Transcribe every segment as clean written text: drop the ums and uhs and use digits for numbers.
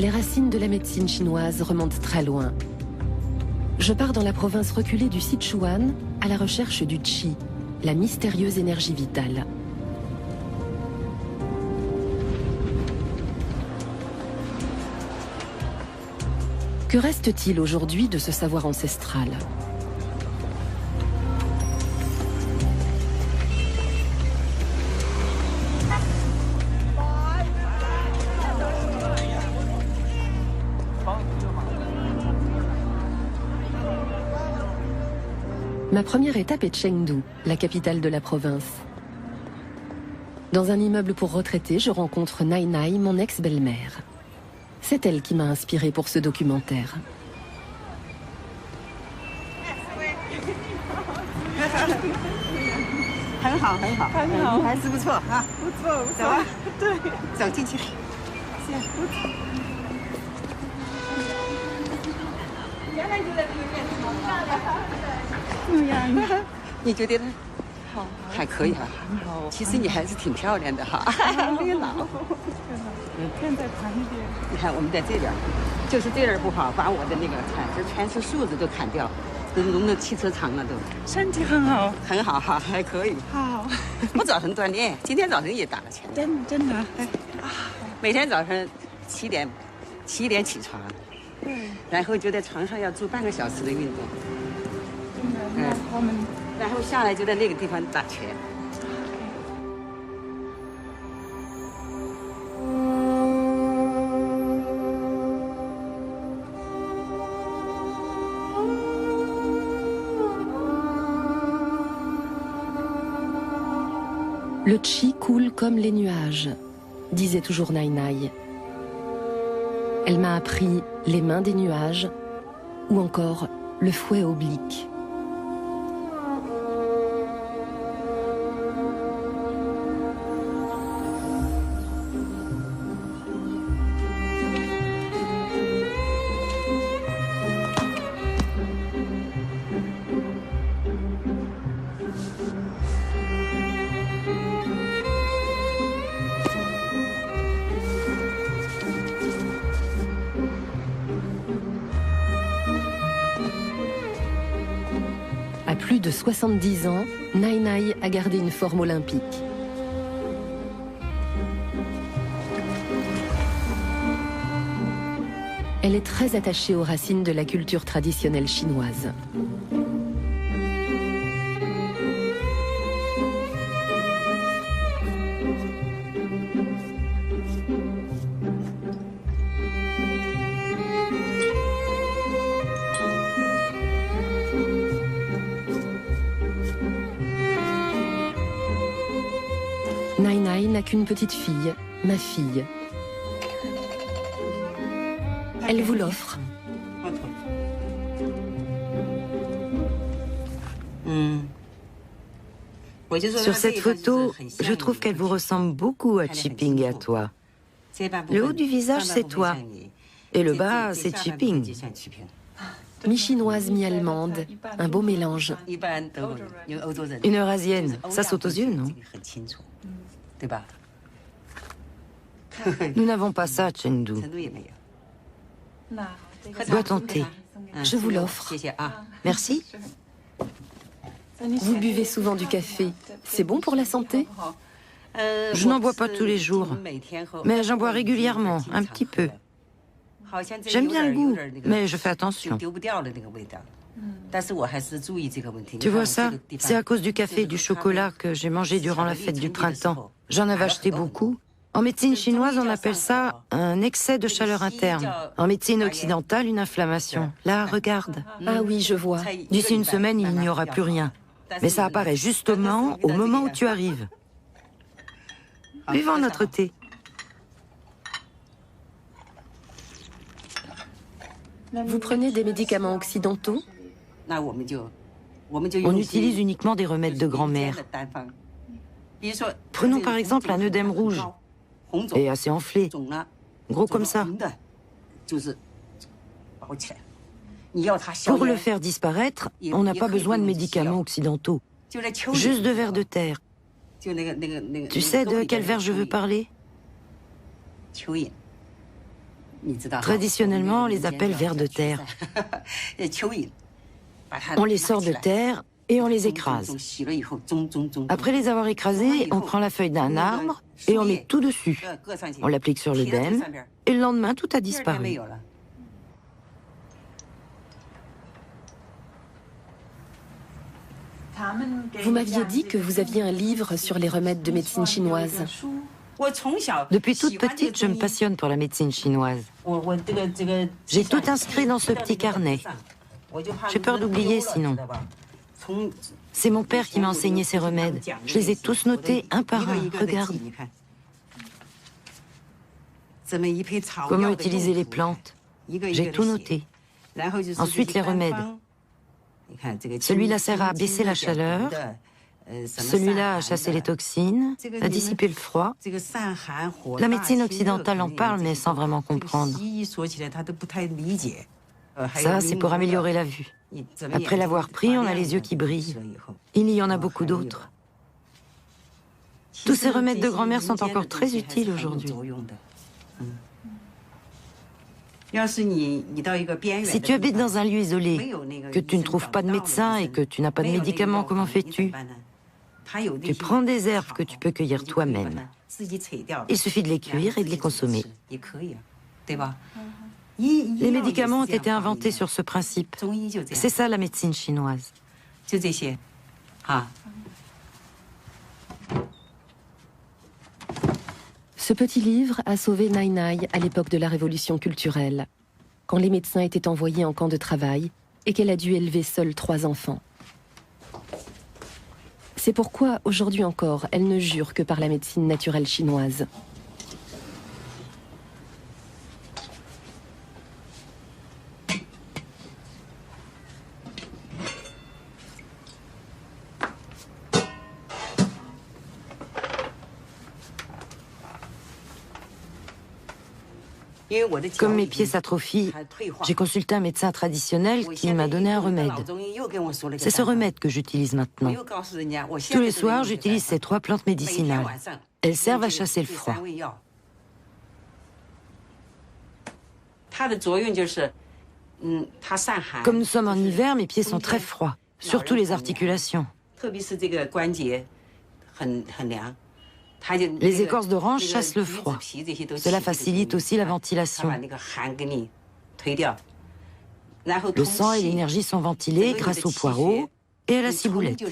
Les racines de la médecine chinoise remontent très loin. Je pars dans la province reculée du Sichuan à la recherche du qi, la mystérieuse énergie vitale. Que reste-t-il aujourd'hui de ce savoir ancestral ? Ma première étape est Chengdu, la capitale de la province. Dans un immeuble pour retraités, je rencontre Nai Nai, mon ex-belle-mère. C'est elle qui m'a inspirée pour ce documentaire. Le qi coule comme les nuages, disait toujours Nai Nai. Elle m'a appris les mains des nuages ou encore le fouet oblique. À plus de 70 ans, Nai Nai a gardé une forme olympique. Elle est très attachée aux racines de la culture traditionnelle chinoise. Nai Nai n'a qu'une petite fille, ma fille. Elle vous l'offre. Sur cette photo, je trouve qu'elle vous ressemble beaucoup à Qiping et à toi. Le haut du visage, c'est toi. Et le bas, c'est Qiping. Mi-chinoise, mi-allemande, un beau mélange. Une Eurasienne, ça saute aux yeux, non? Nous n'avons pas ça à Chengdu. Bois ton thé. Je vous l'offre. Merci. Vous buvez souvent du café. C'est bon pour la santé? Je n'en bois pas tous les jours, mais j'en bois régulièrement, un petit peu. J'aime bien le goût, mais je fais attention. Tu vois ça? C'est à cause du café et du chocolat que j'ai mangé durant la fête du printemps. J'en avais acheté beaucoup. En médecine chinoise, on appelle ça un excès de chaleur interne. En médecine occidentale, une inflammation. Là, regarde. Ah oui, je vois. D'ici une semaine, il n'y aura plus rien. Mais ça apparaît justement au moment où tu arrives. Buvons notre thé. Vous prenez des médicaments occidentaux? On utilise uniquement des remèdes de grand-mère. Prenons par exemple un œdème rouge, et assez enflé, gros comme ça. Pour le faire disparaître, on n'a pas besoin de médicaments occidentaux, juste de vers de terre. Tu sais de quel vers je veux parler? Traditionnellement, on les appelle vers de terre. On les sort de terre et on les écrase. Après les avoir écrasés, on prend la feuille d'un arbre et on met tout dessus. On l'applique sur l'œdème et le lendemain, tout a disparu. Vous m'aviez dit que vous aviez un livre sur les remèdes de médecine chinoise. Depuis toute petite, je me passionne pour la médecine chinoise. J'ai tout inscrit dans ce petit carnet. J'ai peur d'oublier sinon. C'est mon père qui m'a enseigné ces remèdes. Je les ai tous notés un par un. Regarde. Comment utiliser les plantes? J'ai tout noté. Ensuite, les remèdes. Celui-là sert à baisser la chaleur. Celui-là a chassé les toxines, a dissipé le froid. La médecine occidentale en parle, mais sans vraiment comprendre. Ça, c'est pour améliorer la vue. Après l'avoir pris, on a les yeux qui brillent. Il y en a beaucoup d'autres. Tous ces remèdes de grand-mère sont encore très utiles aujourd'hui. Si tu habites dans un lieu isolé, que tu ne trouves pas de médecin et que tu n'as pas de médicaments, comment fais-tu? Tu prends des herbes que tu peux cueillir toi-même. Il suffit de les cuire et de les consommer. Les médicaments ont été inventés sur ce principe. C'est ça la médecine chinoise. Ce petit livre a sauvé Nai Nai à l'époque de la révolution culturelle, quand les médecins étaient envoyés en camp de travail et qu'elle a dû élever seule 3 enfants. C'est pourquoi, aujourd'hui encore, elle ne jure que par la médecine naturelle chinoise. Comme mes pieds s'atrophient, j'ai consulté un médecin traditionnel qui m'a donné un remède. C'est ce remède que j'utilise maintenant. Tous les soirs, j'utilise ces 3 plantes médicinales. Elles servent à chasser le froid. Comme nous sommes en hiver, mes pieds sont très froids, surtout les articulations. Les écorces d'orange chassent le froid. Cela facilite aussi la ventilation. Le sang et l'énergie sont ventilés grâce au poireau et à la ciboulette.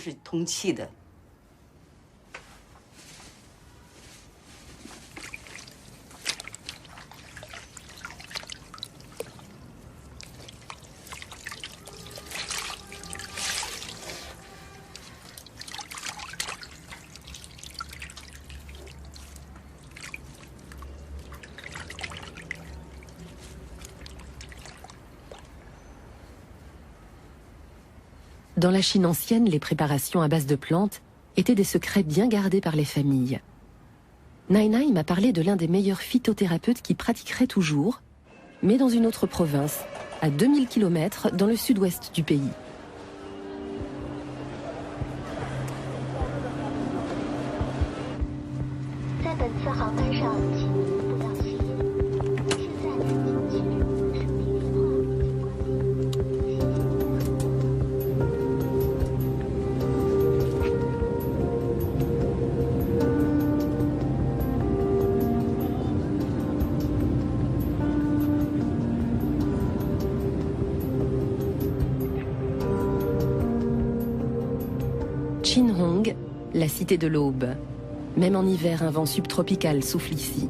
Dans la Chine ancienne, les préparations à base de plantes étaient des secrets bien gardés par les familles. Nai Nai m'a parlé de l'un des meilleurs phytothérapeutes qui pratiquerait toujours, mais dans une autre province, à 2000 km dans le sud-ouest du pays. Qinhong, la cité de l'aube. Même en hiver, un vent subtropical souffle ici.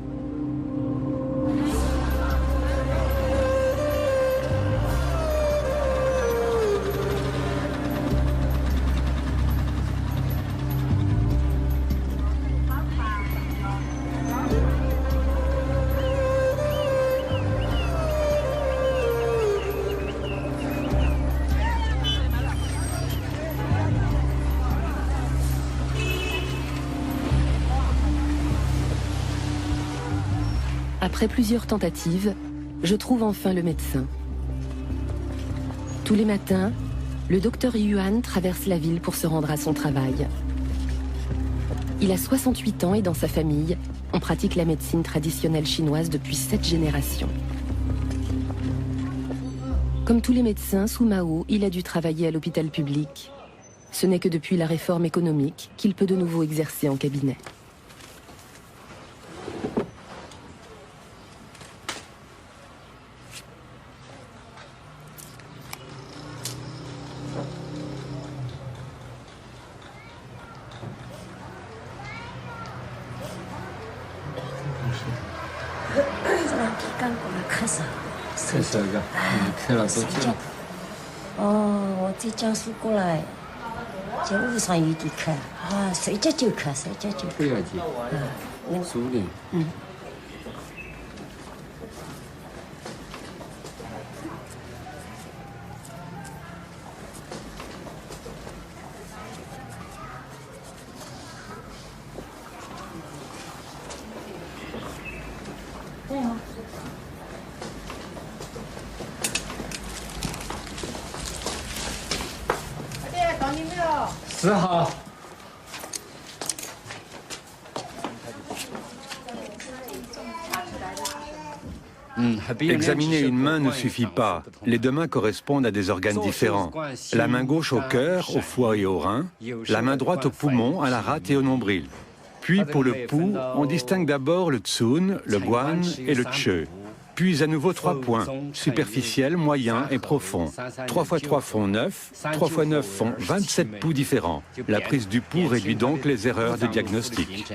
Après plusieurs tentatives, je trouve enfin le médecin. Tous les matins, le docteur Yuan traverse la ville pour se rendre à son travail. Il a 68 ans et dans sa famille, on pratique la médecine traditionnelle chinoise depuis 7 générations. Comme tous les médecins, sous Mao, il a dû travailler à l'hôpital public. Ce n'est que depuis la réforme économique qu'il peut de nouveau exercer en cabinet. Examiner une main ne suffit pas. Les deux mains correspondent à des organes différents. La main gauche au cœur, au foie et au rein. La main droite au poumon, à la rate et au nombril. Puis pour le pouls, on distingue d'abord le tsun, le guan et le che. Puis à nouveau 3 points, superficiels, moyens et profonds. 3 x 3 font 9, 3 x 9 font 27 pouls différents. La prise du pouls réduit donc les erreurs de diagnostic.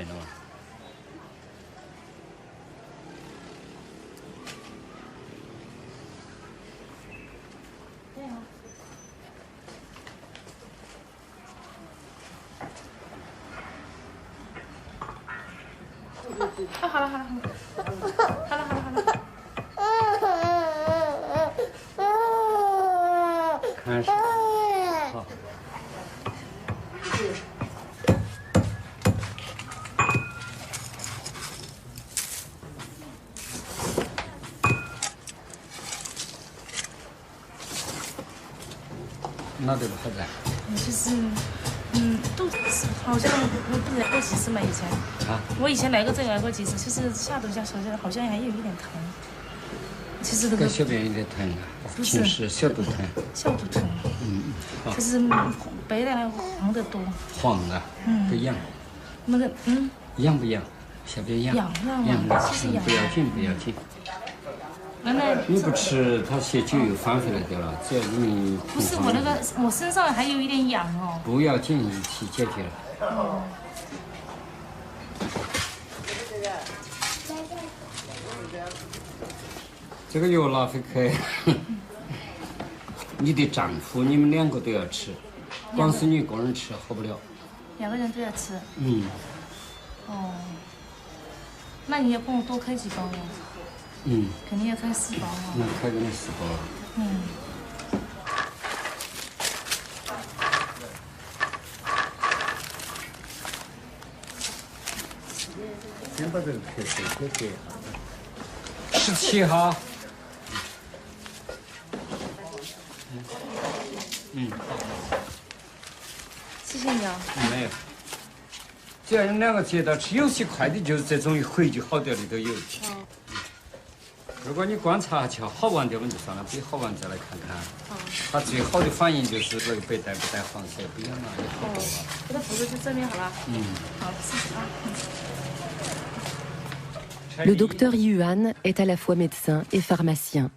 Le docteur Yuan est à la fois médecin et pharmacien.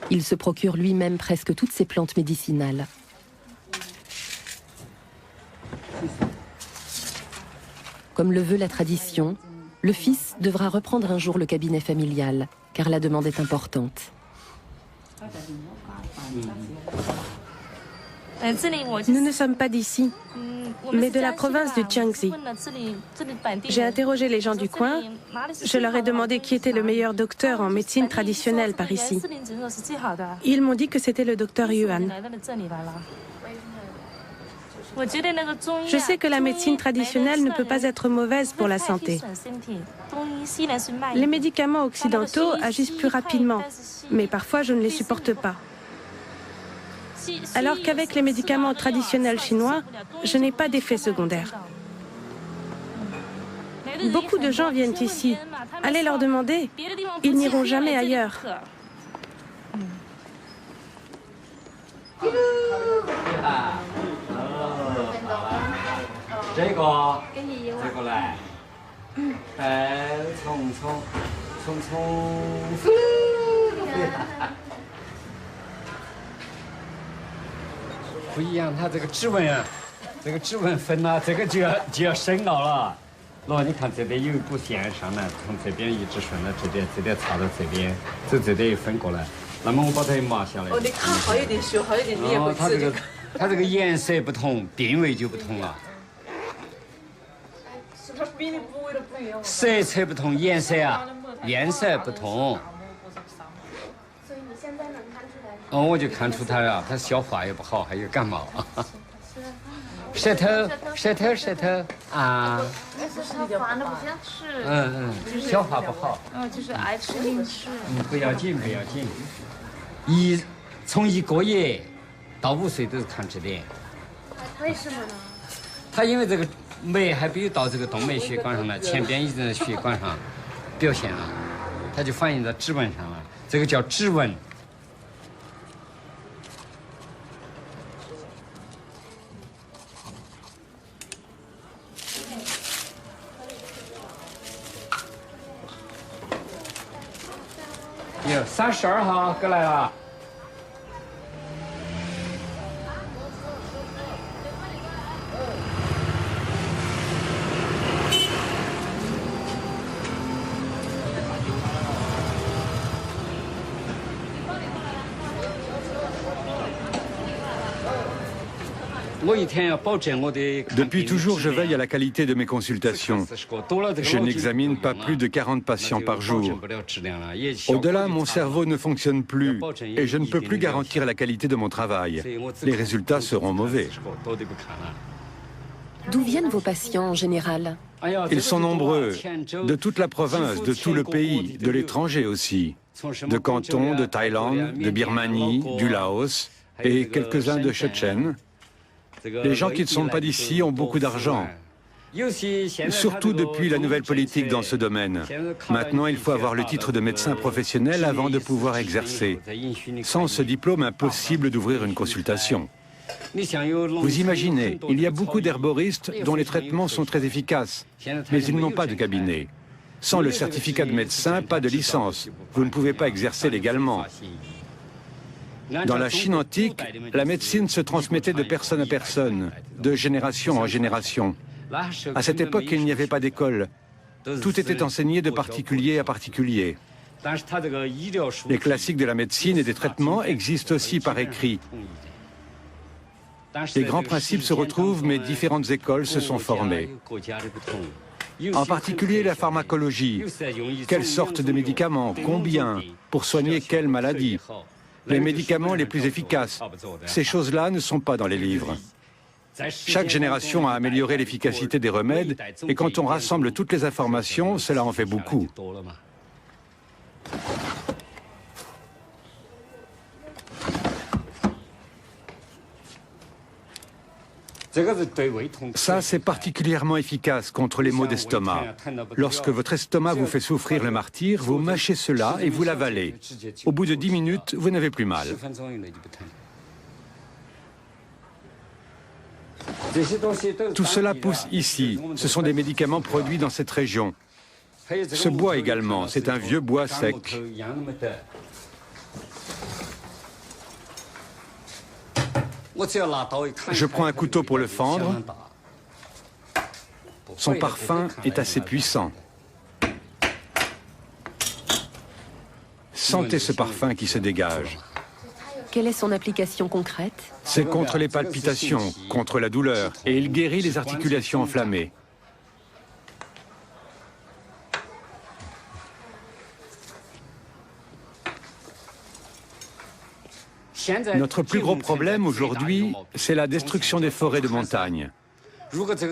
Il se procure lui-même presque toutes ses plantes médicinales. Comme le veut la tradition, le fils devra reprendre un jour le cabinet familial, car la demande est importante. Nous ne sommes pas d'ici, mais de la province du Jiangxi. J'ai interrogé les gens du coin. Je leur ai demandé qui était le meilleur docteur en médecine traditionnelle par ici. Ils m'ont dit que c'était le docteur Yuan. Je sais que la médecine traditionnelle ne peut pas être mauvaise pour la santé. Les médicaments occidentaux agissent plus rapidement, mais parfois je ne les supporte pas. Alors qu'avec les médicaments traditionnels chinois, je n'ai pas d'effet secondaire. Beaucoup de gens viennent ici. Allez leur demander, ils n'iront jamais ailleurs. 不一样，它这个指纹啊，这个指纹分了，这个就要深熬了。喏，你看这边有一股线上来，从这边一直顺到这边插到这边，走这边又分过来。那么我把它抹下来。哦，你看好一点，修好一点，你也会吃。它这个颜色不同，定位就不同了。它比的部位都不一样。色彩不同，颜色不同。所以你现在能看出来？哦，我就看出它了，它消化也不好，还有感冒。舌头啊！它滑的不像是。消化不好。就是爱吃零食。不要紧。从1个月到5岁都是看这点。为什么呢？它因为这个酶还没有到这个动脉血管上来，前边已经在血管上表现了，它就反映在指纹上了，这个叫指纹。哟，32号过来了。Depuis toujours, je veille à la qualité de mes consultations. Je n'examine pas plus de 40 patients par jour. Au-delà, mon cerveau ne fonctionne plus et je ne peux plus garantir la qualité de mon travail. Les résultats seront mauvais. D'où viennent vos patients en général? Ils sont nombreux, de toute la province, de tout le pays, de l'étranger aussi, de Canton, de Thaïlande, de Birmanie, du Laos et quelques-uns de Tchétchène. Les gens qui ne sont pas d'ici ont beaucoup d'argent, surtout depuis la nouvelle politique dans ce domaine. Maintenant, il faut avoir le titre de médecin professionnel avant de pouvoir exercer. Sans ce diplôme, impossible d'ouvrir une consultation. Vous imaginez, il y a beaucoup d'herboristes dont les traitements sont très efficaces, mais ils n'ont pas de cabinet. Sans le certificat de médecin, pas de licence. Vous ne pouvez pas exercer légalement. Dans la Chine antique, la médecine se transmettait de personne à personne, de génération en génération. À cette époque, il n'y avait pas d'école. Tout était enseigné de particulier à particulier. Les classiques de la médecine et des traitements existent aussi par écrit. Les grands principes se retrouvent, mais différentes écoles se sont formées. En particulier la pharmacologie. Quelles sortes de médicaments, combien, pour soigner quelle maladie? Les médicaments les plus efficaces. Ces choses-là ne sont pas dans les livres. Chaque génération a amélioré l'efficacité des remèdes et quand on rassemble toutes les informations, cela en fait beaucoup. Ça, c'est particulièrement efficace contre les maux d'estomac. Lorsque votre estomac vous fait souffrir le martyre, vous mâchez cela et vous l'avalez. Au bout de 10 minutes, vous n'avez plus mal. Tout cela pousse ici. Ce sont des médicaments produits dans cette région. Ce bois également, c'est un vieux bois sec. Je prends un couteau pour le fendre. Son parfum est assez puissant. Sentez ce parfum qui se dégage. Quelle est son application concrète? C'est contre les palpitations, contre la douleur, et il guérit les articulations enflammées. Notre plus gros problème aujourd'hui, c'est la destruction des forêts de montagne.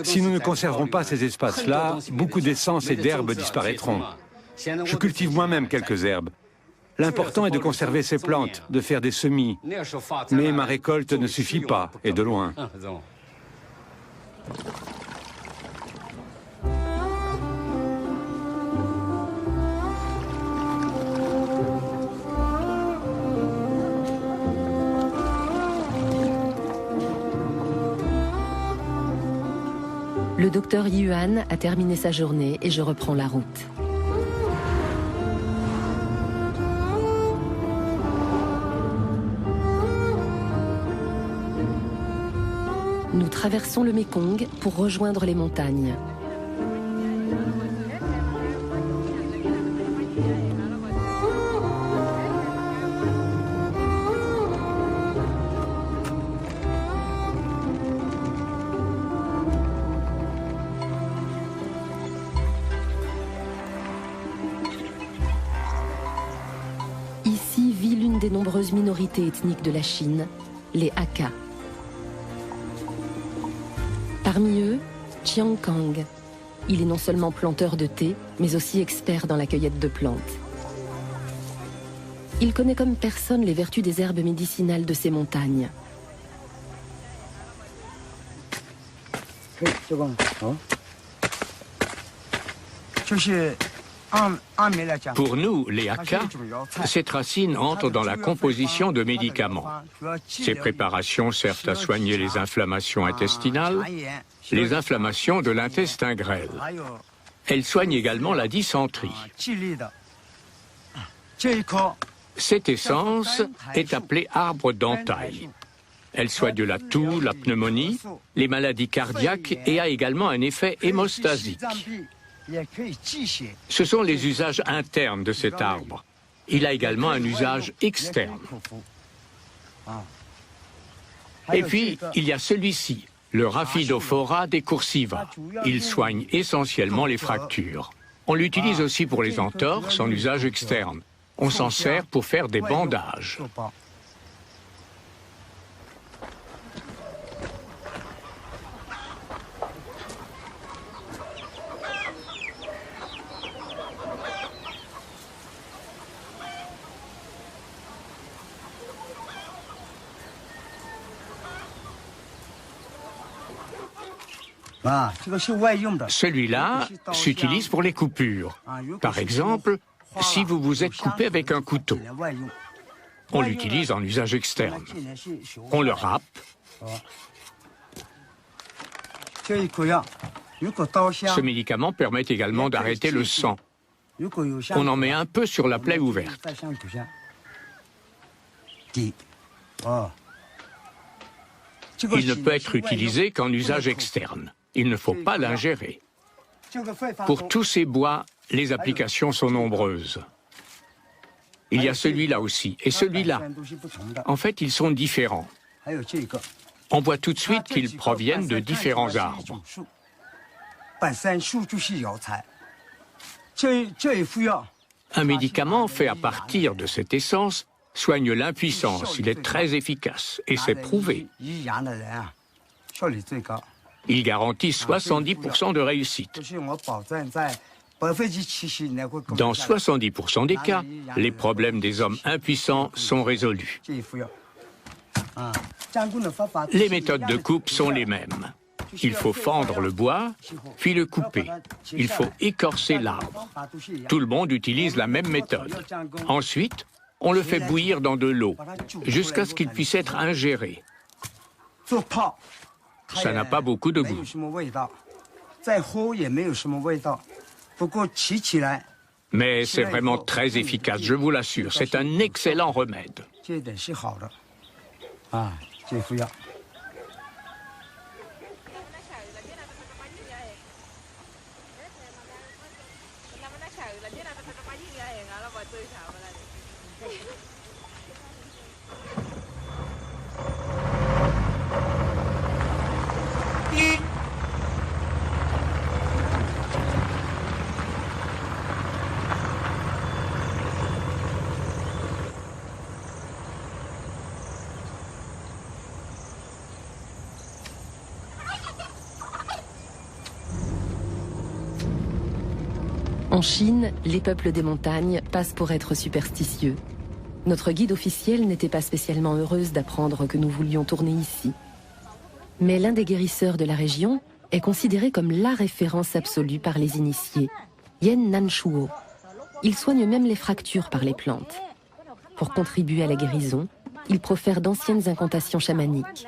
Si nous ne conservons pas ces espaces-là, beaucoup d'essences et d'herbes disparaîtront. Je cultive moi-même quelques herbes. L'important est de conserver ces plantes, de faire des semis. Mais ma récolte ne suffit pas, et de loin. Le docteur Yuan a terminé sa journée et je reprends la route. Nous traversons le Mékong pour rejoindre les montagnes. Ici vit l'une des nombreuses minorités ethniques de la Chine, les Hakka. Parmi eux, Chiang Kang. Il est non seulement planteur de thé, mais aussi expert dans la cueillette de plantes. Il connaît comme personne les vertus des herbes médicinales de ces montagnes. Pour nous, les Hakka, cette racine entre dans la composition de médicaments. Ces préparations servent à soigner les inflammations intestinales, les inflammations de l'intestin grêle. Elles soignent également la dysenterie. Cette essence est appelée arbre d'entaille. Elle soigne la toux, la pneumonie, les maladies cardiaques et a également un effet hémostasique. Ce sont les usages internes de cet arbre. Il a également un usage externe. Et puis, il y a celui-ci, le Rhaphidophora decursiva. Il soigne essentiellement les fractures. On l'utilise aussi pour les entorses en usage externe. On s'en sert pour faire des bandages. Celui-là s'utilise pour les coupures. Par exemple, si vous vous êtes coupé avec un couteau, on l'utilise en usage externe. On le râpe. Ce médicament permet également d'arrêter le sang. On en met un peu sur la plaie ouverte. Il ne peut être utilisé qu'en usage externe. Il ne faut pas l'ingérer. Pour tous ces bois, les applications sont nombreuses. Il y a celui-là aussi, et celui-là. En fait, ils sont différents. On voit tout de suite qu'ils proviennent de différents arbres. Un médicament fait à partir de cette essence soigne l'impuissance. Il est très efficace, et c'est prouvé. Il garantit 70% de réussite. Dans 70% des cas, les problèmes des hommes impuissants sont résolus. Les méthodes de coupe sont les mêmes. Il faut fendre le bois, puis le couper. Il faut écorcer l'arbre. Tout le monde utilise la même méthode. Ensuite, on le fait bouillir dans de l'eau, jusqu'à ce qu'il puisse être ingéré. Ça n'a pas beaucoup de goût. Mais c'est vraiment très efficace, je vous l'assure. C'est un excellent remède. En Chine, les peuples des montagnes passent pour être superstitieux. Notre guide officielle n'était pas spécialement heureuse d'apprendre que nous voulions tourner ici. Mais l'un des guérisseurs de la région est considéré comme la référence absolue par les initiés, Yen Nanshuo. Il soigne même les fractures par les plantes. Pour contribuer à la guérison, il profère d'anciennes incantations chamaniques.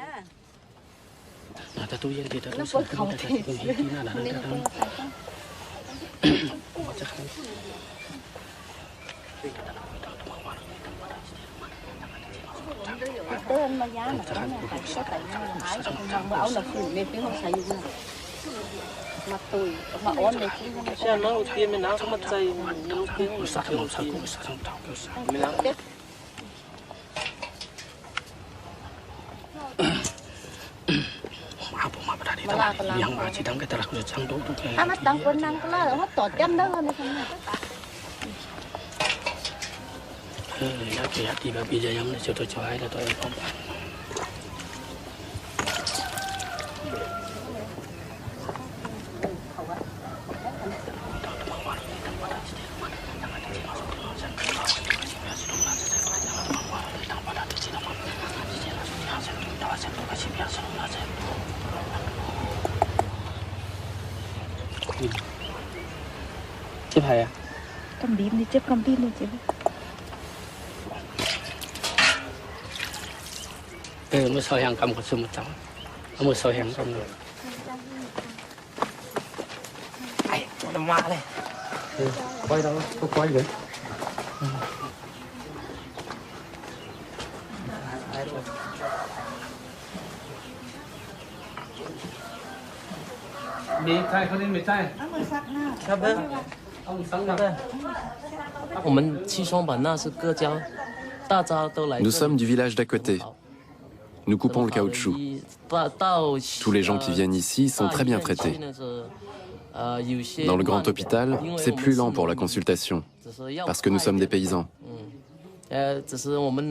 Nous sommes du village d'à côté. Nous coupons le caoutchouc. Tous les gens qui viennent ici sont très bien traités. Dans le grand hôpital, c'est plus lent pour la consultation, parce que nous sommes des paysans.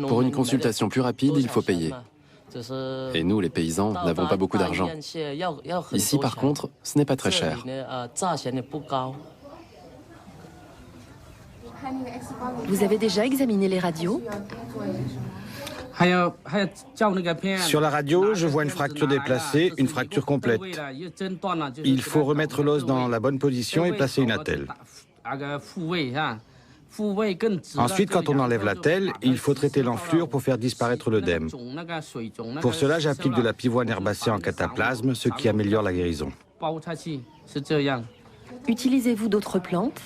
Pour une consultation plus rapide, il faut payer. Et nous, les paysans, n'avons pas beaucoup d'argent. Ici, par contre, ce n'est pas très cher. Vous avez déjà examiné les radios? Sur la radio, je vois une fracture déplacée, une fracture complète. Il faut remettre l'os dans la bonne position et placer une attelle. Ensuite, quand on enlève l'attelle, il faut traiter l'enflure pour faire disparaître l'œdème. Pour cela, j'applique de la pivoine herbacée en cataplasme, ce qui améliore la guérison. Utilisez-vous d'autres plantes?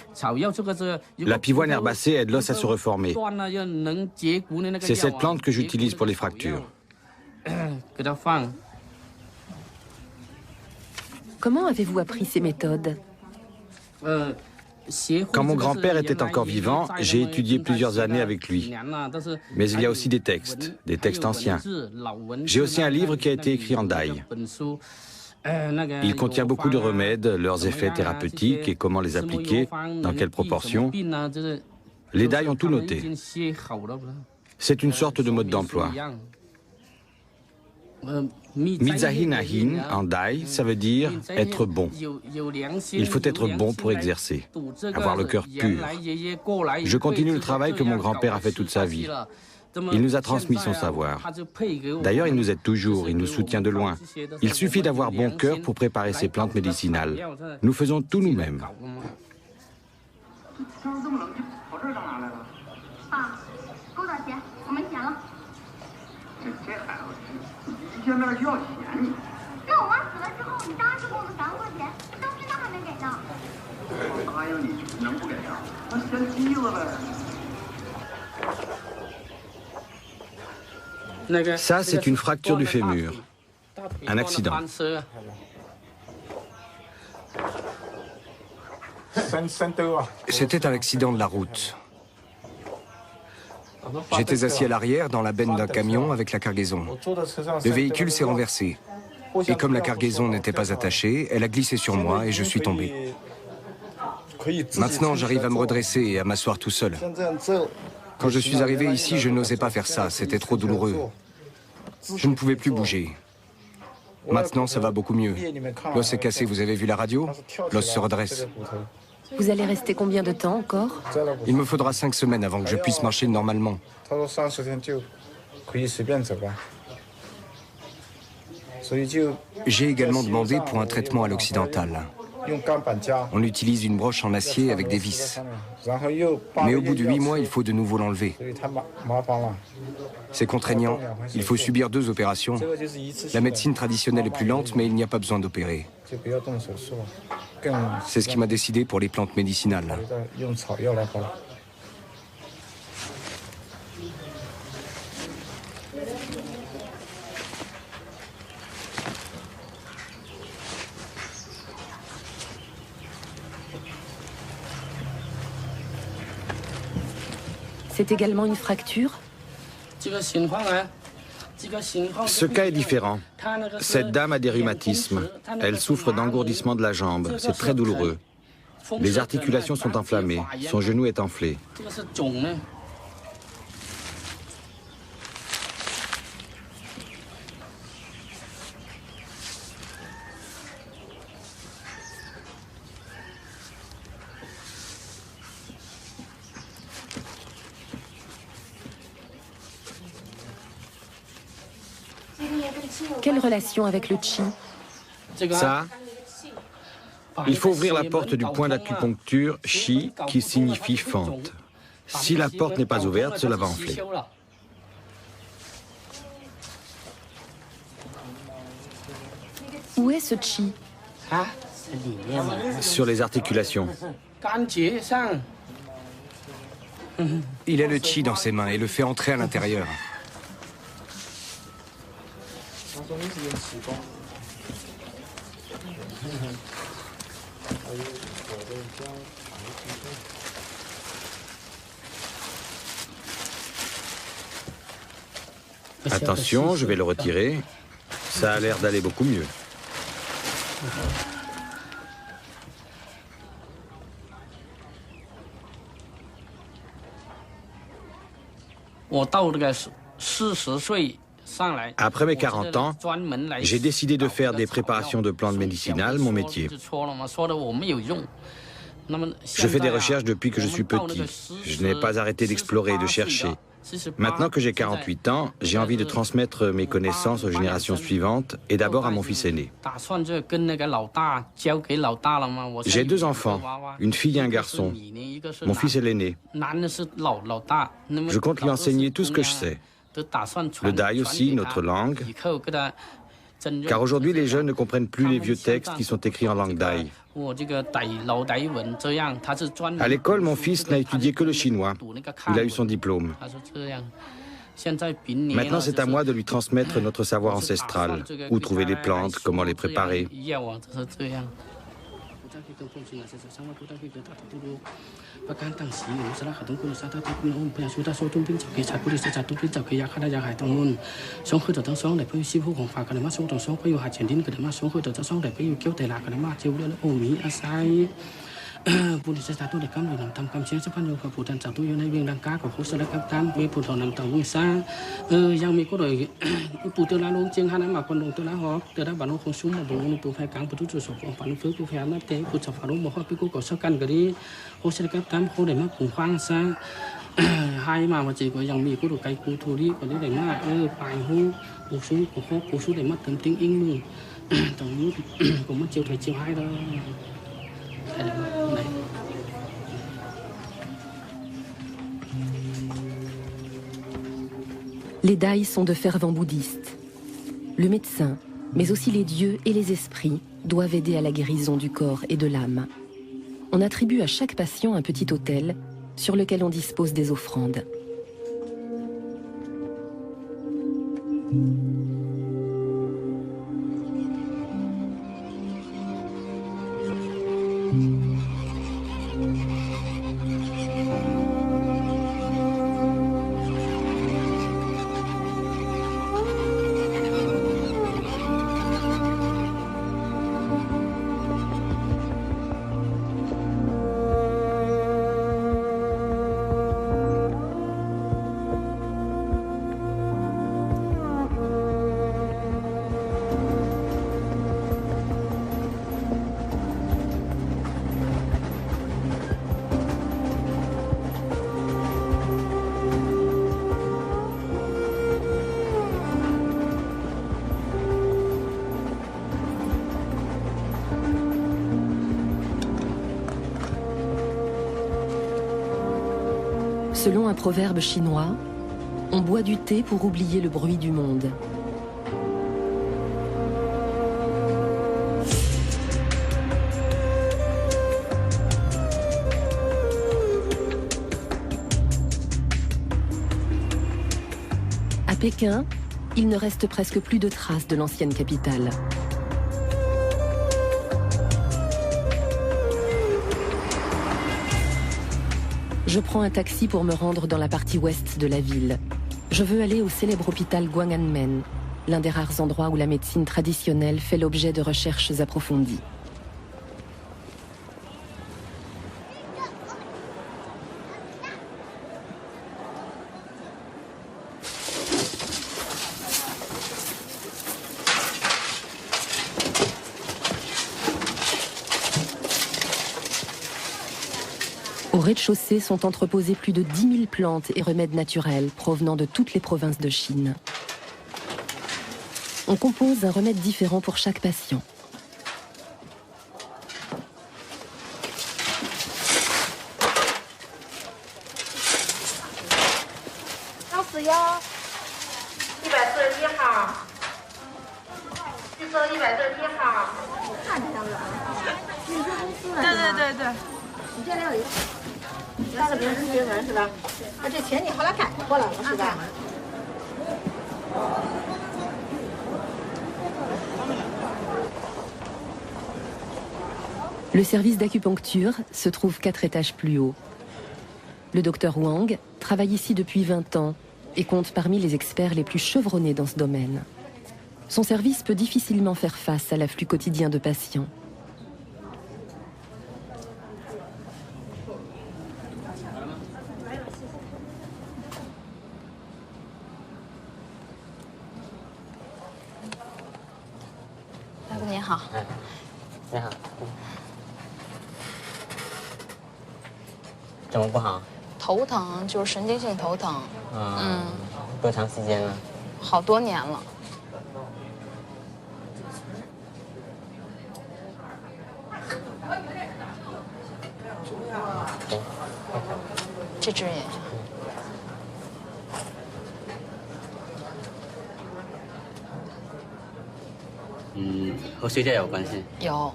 La pivoine herbacée aide l'os à se reformer. C'est cette plante que j'utilise pour les fractures. Comment avez-vous appris ces méthodes? Quand mon grand-père était encore vivant, j'ai étudié plusieurs années avec lui. Mais il y a aussi des textes anciens. J'ai aussi un livre qui a été écrit en dai. Il contient beaucoup de remèdes, leurs effets thérapeutiques et comment les appliquer, dans quelles proportions. Les dai ont tout noté. C'est une sorte de mode d'emploi. Mizahinahin en dai, ça veut dire être bon. Il faut être bon pour exercer, avoir le cœur pur. Je continue le travail que mon grand-père a fait toute sa vie. Il nous a transmis son savoir. D'ailleurs, il nous aide toujours, il nous soutient de loin. Il suffit d'avoir bon cœur pour préparer ces plantes médicinales. Nous faisons tout nous-mêmes. Ça, c'est une fracture du fémur. Un accident. C'était un accident de la route. J'étais assis à l'arrière dans la benne d'un camion avec la cargaison. Le véhicule s'est renversé. Et comme la cargaison n'était pas attachée, elle a glissé sur moi et je suis tombé. Maintenant, j'arrive à me redresser et à m'asseoir tout seul. Quand je suis arrivé ici, je n'osais pas faire ça, c'était trop douloureux. Je ne pouvais plus bouger. Maintenant, ça va beaucoup mieux. L'os est cassé, vous avez vu la radio? L'os se redresse. Vous allez rester combien de temps encore? Il me faudra 5 semaines avant que je puisse marcher normalement. J'ai également demandé pour un traitement à l'occidental. On utilise une broche en acier avec des vis. Mais au bout de 8 mois, il faut de nouveau l'enlever. C'est contraignant. Il faut subir 2 opérations. La médecine traditionnelle est plus lente, mais il n'y a pas besoin d'opérer. C'est ce qui m'a décidé pour les plantes médicinales. C'est également une fracture? Ce cas est différent. Cette dame a des rhumatismes. Elle souffre d'engourdissement de la jambe. C'est très douloureux. Les articulations sont enflammées. Son genou est enflé. Quelle relation avec le chi? Ça, il faut ouvrir la porte du point d'acupuncture chi qui signifie fente. Si la porte n'est pas ouverte, cela va enfler. Où est ce chi? Sur les articulations. Il a le chi dans ses mains et le fait entrer à l'intérieur. Attention, je vais le retirer. Ça a l'air d'aller beaucoup mieux. Après mes 40 ans, j'ai décidé de faire des préparations de plantes médicinales mon métier. Je fais des recherches depuis que je suis petit. Je n'ai pas arrêté d'explorer et de chercher. Maintenant que j'ai 48 ans, j'ai envie de transmettre mes connaissances aux générations suivantes et d'abord à mon fils aîné. J'ai 2 enfants, une fille et un garçon. Mon fils est l'aîné. Je compte lui enseigner tout ce que je sais. Le dai aussi, notre langue. Car aujourd'hui, les jeunes ne comprennent plus les vieux textes qui sont écrits en langue dai. À l'école, mon fils n'a étudié que le chinois. Il a eu son diplôme. Maintenant, c'est à moi de lui transmettre notre savoir ancestral. Où trouver les plantes, comment les préparer. Les dai sont de fervents bouddhistes. Le médecin, mais aussi les dieux et les esprits, doivent aider à la guérison du corps et de l'âme. On attribue à chaque patient un petit autel sur lequel on dispose des offrandes. Selon un proverbe chinois, on boit du thé pour oublier le bruit du monde. À Pékin, il ne reste presque plus de traces de l'ancienne capitale. Je prends un taxi pour me rendre dans la partie ouest de la ville. Je veux aller au célèbre hôpital Gwanghwamen, l'un des rares endroits où la médecine traditionnelle fait l'objet de recherches approfondies. Au rez-de-chaussée sont entreposées plus de 10 000 plantes et remèdes naturels provenant de toutes les provinces de Chine. On compose un remède différent pour chaque patient. Le service d'acupuncture se trouve 4 étages plus haut. Le docteur Wang travaille ici depuis 20 ans et compte parmi les experts les plus chevronnés dans ce domaine. Son service peut difficilement faire face à l'afflux quotidien de patients.头疼就是神经性头疼，多长时间了？好多年了。这只也。和睡觉有关系？有。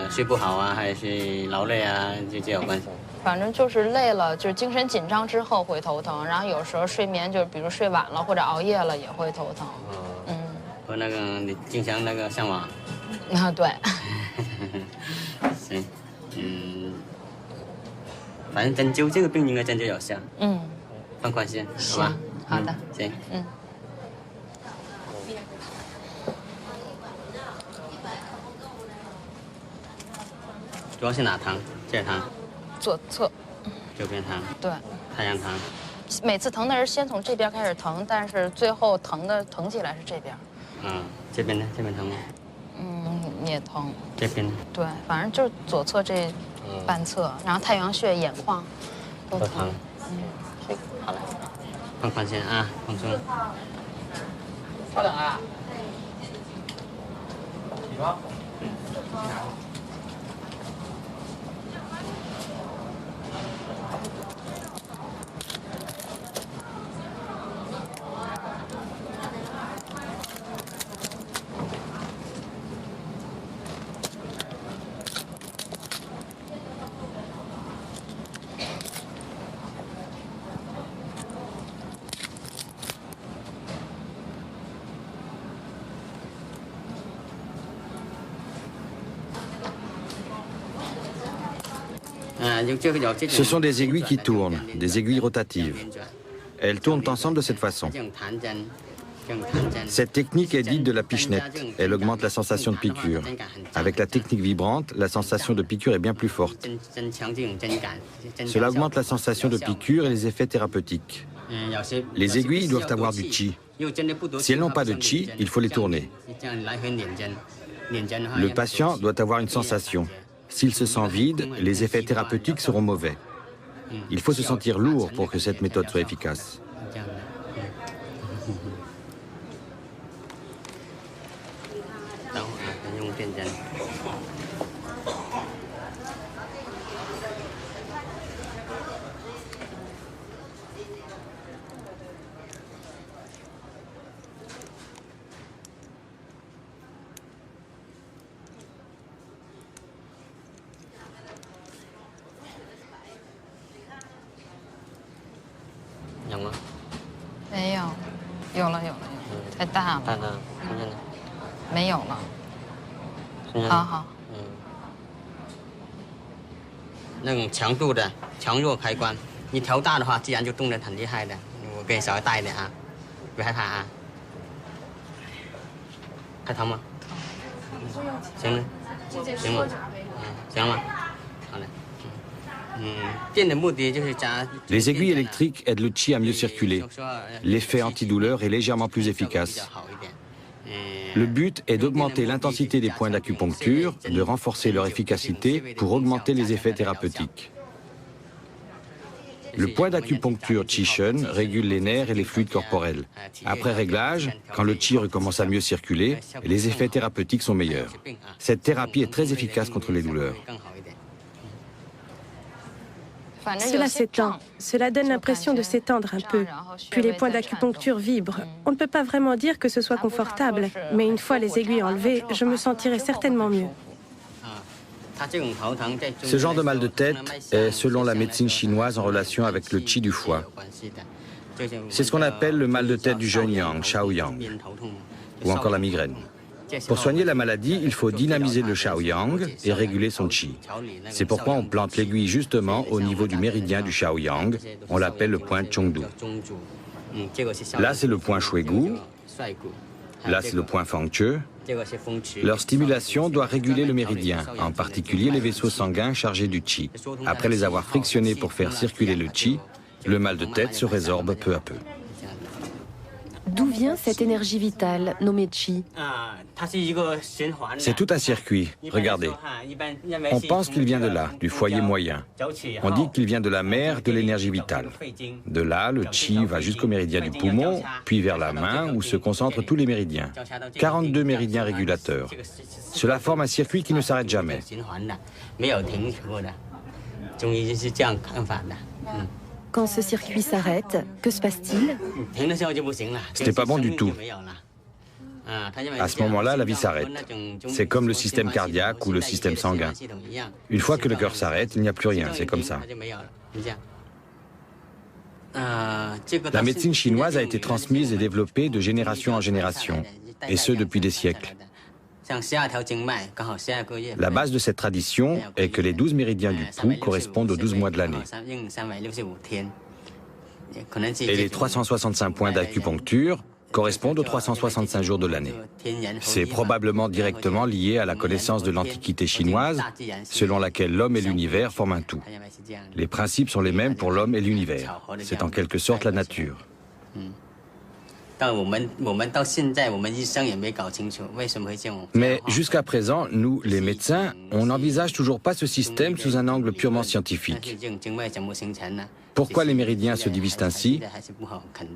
睡不好啊，还是劳累啊，这有关系？反正就是累了，就是精神紧张之后会头疼，然后有时候睡眠就是比如睡晚了或者熬夜了也会头疼。和那个你经常那个上网？啊，对。行，反正针灸这个病应该针灸有效。放宽心，好吧？好的。行。主要是哪疼？这疼？左侧。右边疼？对。太阳疼？每次疼的是先从这边开始疼，但是最后疼起来是这边。这边呢？这边疼吗？也疼。这边呢？对，反正就是左侧这半侧，然后太阳穴、眼眶都疼。好了，放宽心啊，放松。稍等啊。起床。Ce sont des aiguilles qui tournent, des aiguilles rotatives. Elles tournent ensemble de cette façon. Cette technique est dite de la pichenette. Elle augmente la sensation de piqûre. Avec la technique vibrante, la sensation de piqûre est bien plus forte. Cela augmente la sensation de piqûre et les effets thérapeutiques. Les aiguilles doivent avoir du chi. Si elles n'ont pas de chi, il faut les tourner. Le patient doit avoir une sensation. S'il se sent vide, les effets thérapeutiques seront mauvais. Il faut se sentir lourd pour que cette méthode soit efficace. 有吗？没有，有了，太大了。大的，看见了。没有了。好好。那种强度的强弱开关，你调大的话，自然就动得很厉害的。我给你稍微大一点啊，别害怕啊。还疼吗？行了，行了，行了，好嘞。电的目的就是加。Les aiguilles électriques aident le qi à mieux circuler. L'effet antidouleur est légèrement plus efficace. Le but est d'augmenter l'intensité des points d'acupuncture, de renforcer leur efficacité pour augmenter les effets thérapeutiques. Le point d'acupuncture Qi-Shen régule les nerfs et les fluides corporels. Après réglage, quand le Qi recommence à mieux circuler, les effets thérapeutiques sont meilleurs. Cette thérapie est très efficace contre les douleurs. Cela s'étend. Cela donne l'impression de s'étendre un peu. Puis les points d'acupuncture vibrent. On ne peut pas vraiment dire que ce soit confortable, mais une fois les aiguilles enlevées, je me sentirai certainement mieux. Ce genre de mal de tête est, selon la médecine chinoise, en relation avec le qi du foie. C'est ce qu'on appelle le mal de tête du jeune yang, Shaoyang, ou encore la migraine. Pour soigner la maladie, il faut dynamiser le Shaoyang et réguler son qi. C'est pourquoi on plante l'aiguille justement au niveau du méridien du Shaoyang. On l'appelle le point Chongdu. Là, c'est le point Shuigu. Là, c'est le point Fangche. Leur stimulation doit réguler le méridien, en particulier les vaisseaux sanguins chargés du qi. Après les avoir frictionnés pour faire circuler le qi, le mal de tête se résorbe peu à peu. D'où vient cette énergie vitale nommée Qi? C'est tout un circuit. Regardez. On pense qu'il vient de là, du foyer moyen. On dit qu'il vient de la mer de l'énergie vitale. De là, le Qi va jusqu'au méridien du poumon, puis vers la main où se concentrent tous les méridiens. 42 méridiens régulateurs. Cela forme un circuit qui ne s'arrête jamais. Quand ce circuit s'arrête, que se passe-t-il? Ce n'est pas bon du tout. À ce moment-là, la vie s'arrête. C'est comme le système cardiaque ou le système sanguin. Une fois que le cœur s'arrête, il n'y a plus rien, c'est comme ça. La médecine chinoise a été transmise et développée de génération en génération, et ce depuis des siècles. La base de cette tradition est que les 12 méridiens du pouls correspondent aux 12 mois de l'année. Et les 365 points d'acupuncture correspondent aux 365 jours de l'année. C'est probablement directement lié à la connaissance de l'Antiquité chinoise, selon laquelle l'homme et l'univers forment un tout. Les principes sont les mêmes pour l'homme et l'univers. C'est en quelque sorte la nature. Mais jusqu'à présent, nous, les médecins, on n'envisage toujours pas ce système sous un angle purement scientifique. Pourquoi les méridiens se divisent ainsi?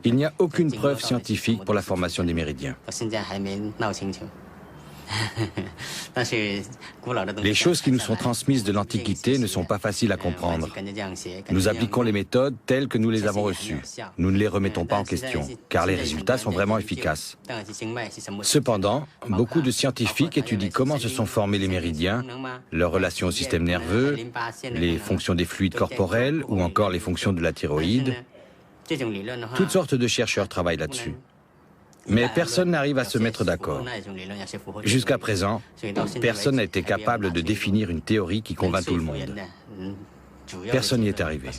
Il n'y a aucune preuve scientifique pour la formation des méridiens. Les choses qui nous sont transmises de l'Antiquité ne sont pas faciles à comprendre. Nous appliquons les méthodes telles que nous les avons reçues. Nous ne les remettons pas en question, car les résultats sont vraiment efficaces. Cependant, beaucoup de scientifiques étudient comment se sont formés les méridiens, leur relation au système nerveux, les fonctions des fluides corporels ou encore les fonctions de la thyroïde. Toutes sortes de chercheurs travaillent là-dessus. Mais personne n'arrive à se mettre d'accord. Jusqu'à présent, personne n'a été capable de définir une théorie qui convainc tout le monde. Personne n'y est arrivé.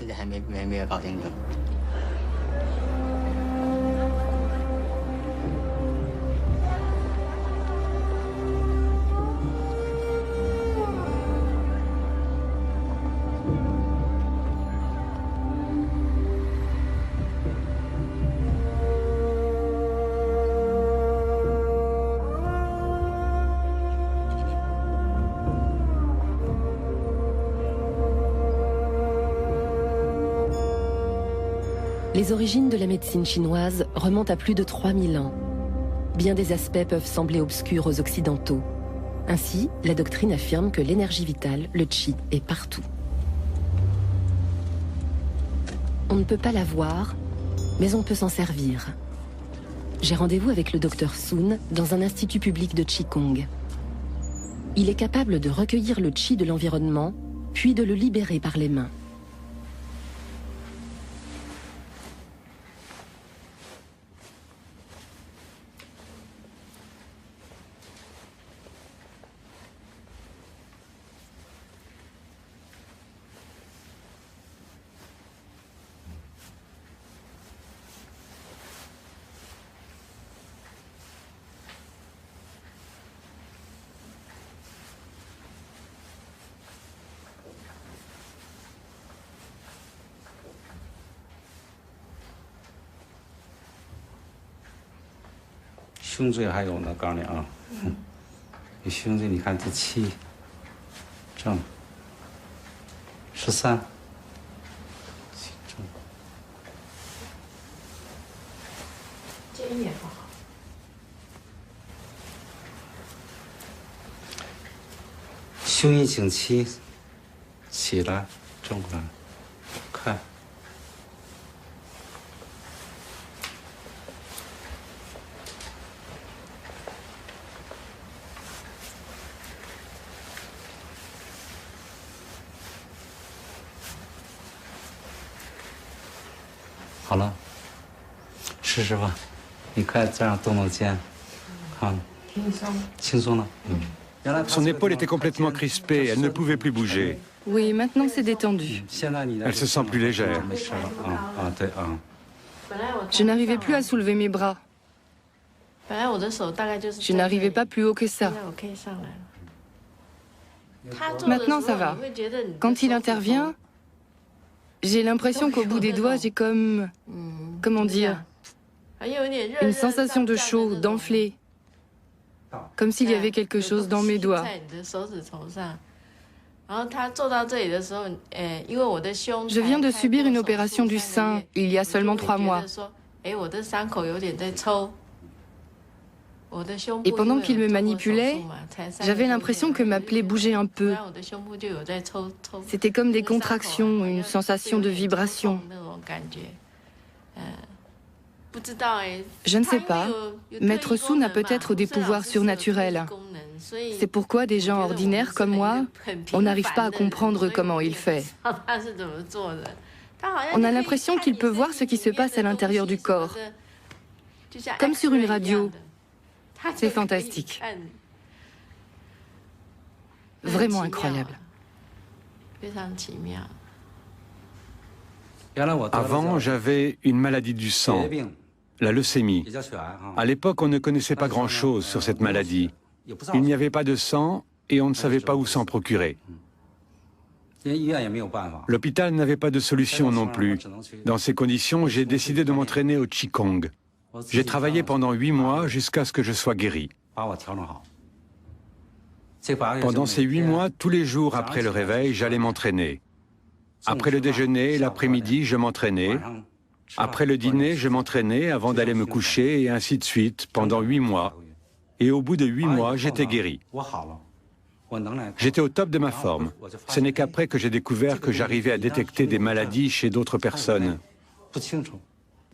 Les origines de la médecine chinoise remontent à plus de 3000 ans. Bien des aspects peuvent sembler obscurs aux Occidentaux. Ainsi, la doctrine affirme que l'énergie vitale, le qi, est partout. On ne peut pas la voir, mais on peut s'en servir. J'ai rendez-vous avec le docteur Sun dans un institut public de Qigong. Il est capable de recueillir le qi de l'environnement, puis de le libérer par les mains. 胸椎还有呢，告诉你啊，你胸椎你看这7正13。肩也不好。胸一颈7，起来，正过来，看。好了，试试吧。你看这样动动肩，看，轻松了。Son épaule était complètement crispée, elle ne pouvait plus bouger. Oui, maintenant c'est détendu. Elle se sent plus légère. Je n'arrivais plus à soulever mes bras. Je n'arrivais pas plus haut que ça. Maintenant ça va. Quand il intervient, j'ai l'impression qu'au bout des doigts, j'ai comme... Comment dire? Une sensation de chaud, d'enflé. Comme s'il y avait quelque chose dans mes doigts. Je viens de subir une opération du sein il y a seulement 3 mois. Et pendant qu'il me manipulait, j'avais l'impression que ma plaie bougeait un peu. C'était comme des contractions, une sensation de vibration. Je ne sais pas. Maître Sun a peut-être des pouvoirs surnaturels. C'est pourquoi des gens ordinaires comme moi, on n'arrive pas à comprendre comment il fait. On a l'impression qu'il peut voir ce qui se passe à l'intérieur du corps, comme sur une radio. C'est fantastique. Vraiment incroyable. Avant, j'avais une maladie du sang, la leucémie. À l'époque, on ne connaissait pas grand-chose sur cette maladie. Il n'y avait pas de sang et on ne savait pas où s'en procurer. L'hôpital n'avait pas de solution non plus. Dans ces conditions, j'ai décidé de m'entraîner au Qigong. J'ai travaillé pendant 8 mois jusqu'à ce que je sois guéri. Pendant ces 8 mois, tous les jours après le réveil, j'allais m'entraîner. Après le déjeuner, l'après-midi, je m'entraînais. Après le dîner, je m'entraînais avant d'aller me coucher et ainsi de suite pendant 8 mois. Et au bout de 8 mois, j'étais guéri. J'étais au top de ma forme. Ce n'est qu'après que j'ai découvert que j'arrivais à détecter des maladies chez d'autres personnes.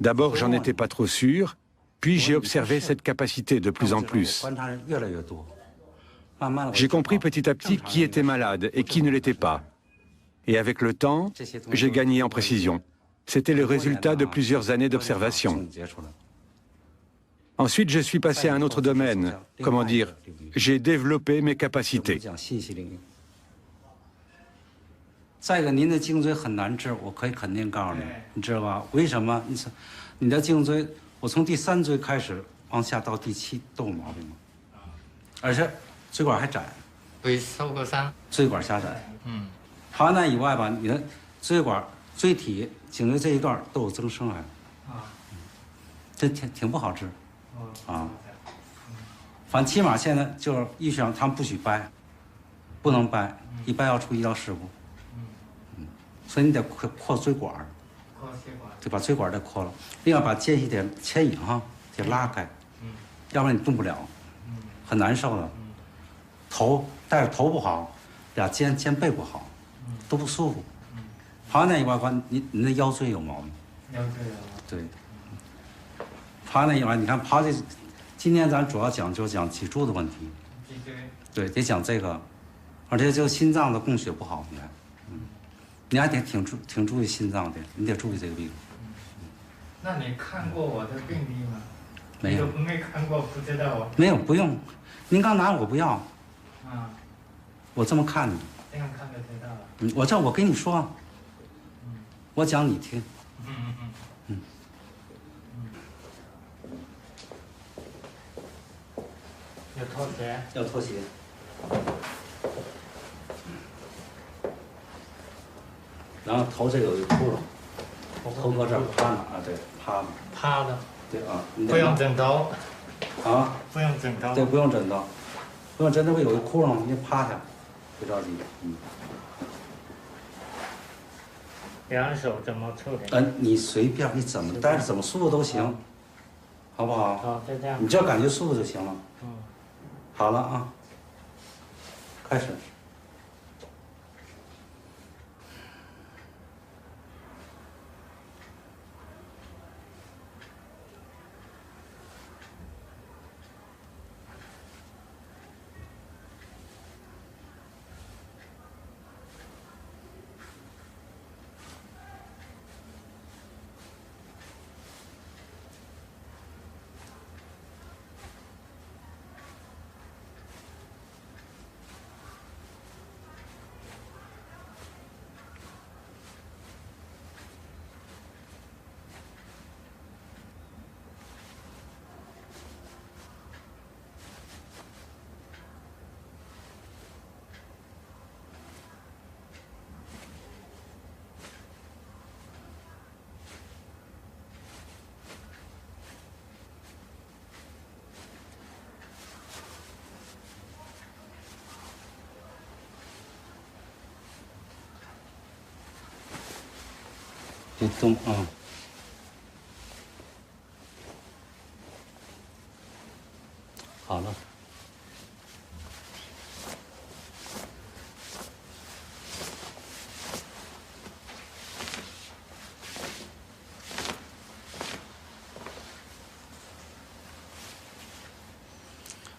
D'abord, j'en étais pas trop sûr, puis j'ai observé cette capacité de plus en plus. J'ai compris petit à petit qui était malade et qui ne l'était pas. Et avec le temps, j'ai gagné en précision. C'était le résultat de plusieurs années d'observation. Ensuite, je suis passé à un autre domaine. Comment dire? J'ai développé mes capacités.反正起码现在就是医学上他们不许掰，不能掰，一掰要出医疗事故。所以你得扩椎管，就把椎管得扩了，另外把间隙点牵引哈得拉开，要不然你动不了，很难受的。头但是头不好，俩肩背不好，都不舒服。爬那以外，你的腰椎有毛病。腰椎有。对。爬那以外，你看爬这。 今天咱主要讲脊柱的问题，对，得讲这个，而且就心脏的供血不好，你看，你还得挺注意心脏的，你得注意这个病。那你看过我的病历吗？没有，没看过，不知道啊。没有，不用，您刚拿我不要。啊。我这么看你。这样看就知道了。我跟你说，我讲你听。要脱鞋。要脱鞋。然后头这有一个窟窿，头搁这儿趴呢啊，对，趴呢。趴的。对啊。不用枕头。啊，不用枕头。对，不用枕头，不用枕头会有个窟窿，你趴下，别着急。两手怎么处理？你随便，你怎么，但是怎么舒服都行，好不好？好，就这样。你只要感觉舒服就行了。好了啊，开始。别动啊！好了。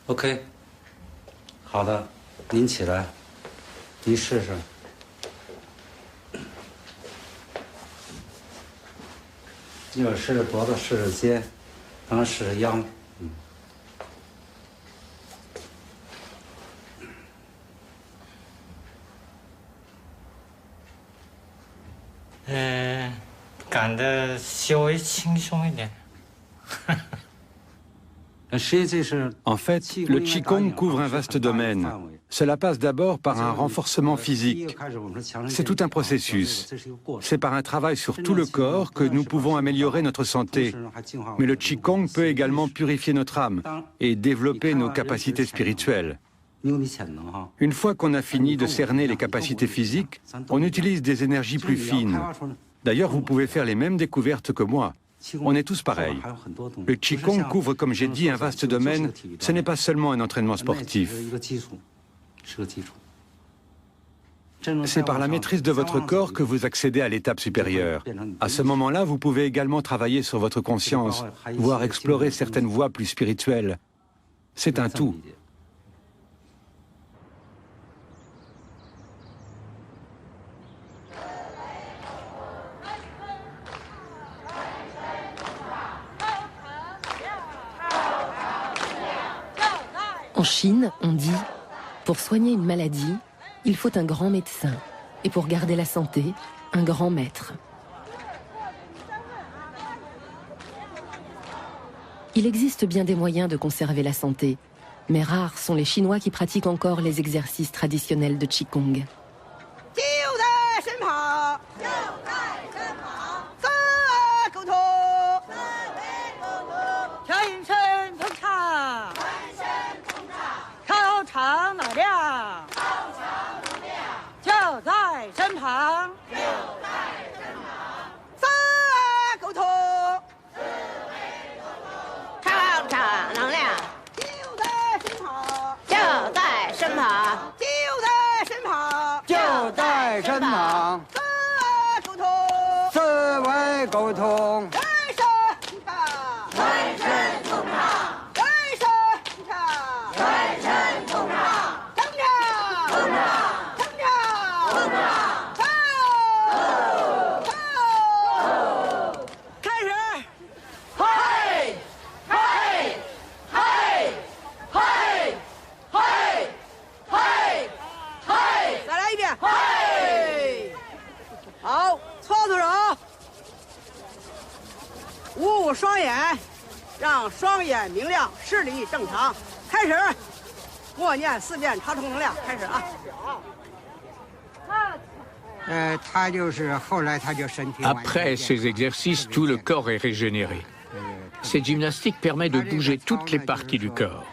OK， 好的，您起来，您试试。一会儿试试脖子，试试肩，然后试试腰。感的稍微轻松一点。En fait, le Qigong couvre un vaste domaine. Cela passe d'abord par un renforcement physique. C'est tout un processus. C'est par un travail sur tout le corps que nous pouvons améliorer notre santé. Mais le Qigong peut également purifier notre âme et développer nos capacités spirituelles. Une fois qu'on a fini de cerner les capacités physiques, on utilise des énergies plus fines. D'ailleurs, vous pouvez faire les mêmes découvertes que moi. On est tous pareils. Le Qigong couvre, comme j'ai dit, un vaste domaine. Ce n'est pas seulement un entraînement sportif. C'est par la maîtrise de votre corps que vous accédez à l'étape supérieure. À ce moment-là, vous pouvez également travailler sur votre conscience, voire explorer certaines voies plus spirituelles. C'est un tout. En Chine, on dit « Pour soigner une maladie, il faut un grand médecin. Et pour garder la santé, un grand maître. » Il existe bien des moyens de conserver la santé, mais rares sont les Chinois qui pratiquent encore les exercices traditionnels de Qigong. Après ces exercices, tout le corps est régénéré. Cette gymnastique permet de bouger toutes les parties du corps.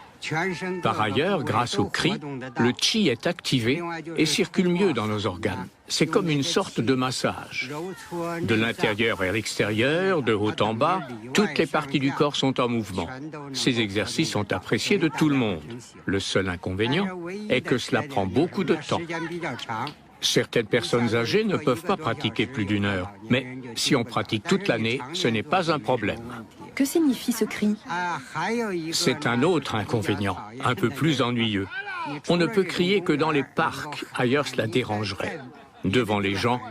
Par ailleurs, grâce au cri, le chi est activé et circule mieux dans nos organes. C'est comme une sorte de massage. De l'intérieur vers l'extérieur, de haut en bas, toutes les parties du corps sont en mouvement. Ces exercices sont appréciés de tout le monde. Le seul inconvénient est que cela prend beaucoup de temps. Certaines personnes âgées ne peuvent pas pratiquer plus d'1 heure, mais si on pratique toute l'année, ce n'est pas un problème. Que signifie ce cri? C'est un autre inconvénient, un peu plus ennuyeux. On ne peut crier que dans les parcs, ailleurs cela dérangerait. Devant les gens,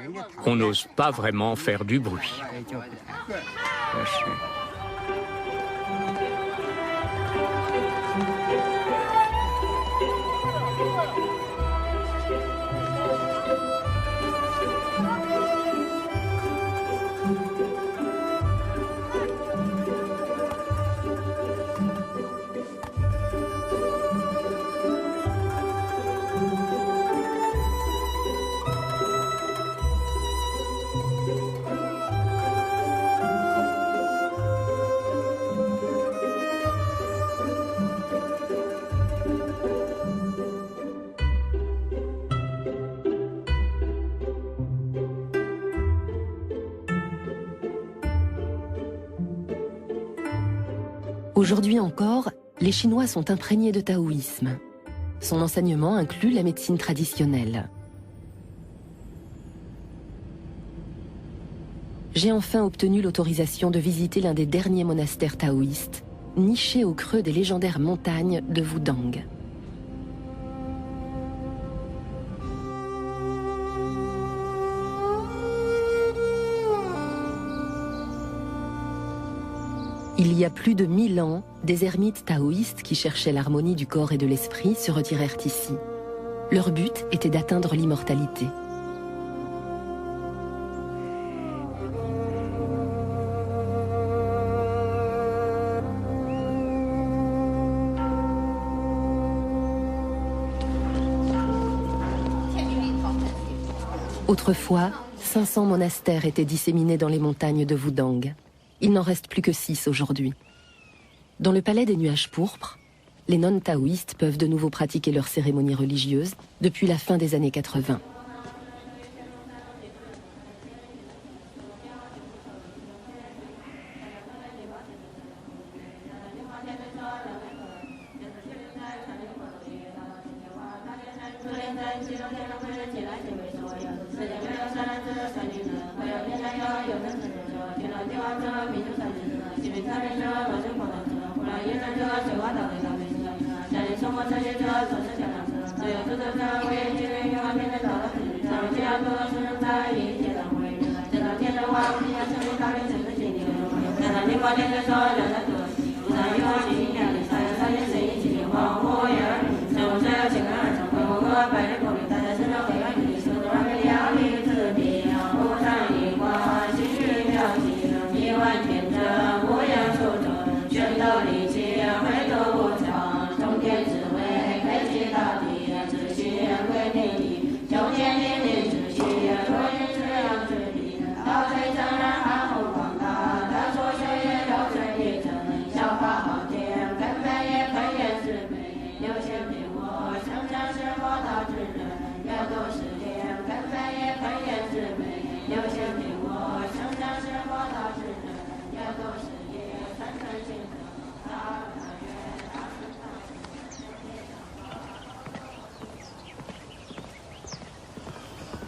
on n'ose pas vraiment faire du bruit. Aujourd'hui encore, les Chinois sont imprégnés de taoïsme. Son enseignement inclut la médecine traditionnelle. J'ai enfin obtenu l'autorisation de visiter l'un des derniers monastères taoïstes, niché au creux des légendaires montagnes de Wudang. Il y a plus de 1000 ans, des ermites taoïstes qui cherchaient l'harmonie du corps et de l'esprit se retirèrent ici. Leur but était d'atteindre l'immortalité. Autrefois, 500 monastères étaient disséminés dans les montagnes de Wudang. Il n'en reste plus que 6 aujourd'hui. Dans le palais des nuages pourpres, les nonnes taoïstes peuvent de nouveau pratiquer leurs cérémonies religieuses depuis la fin des années 80.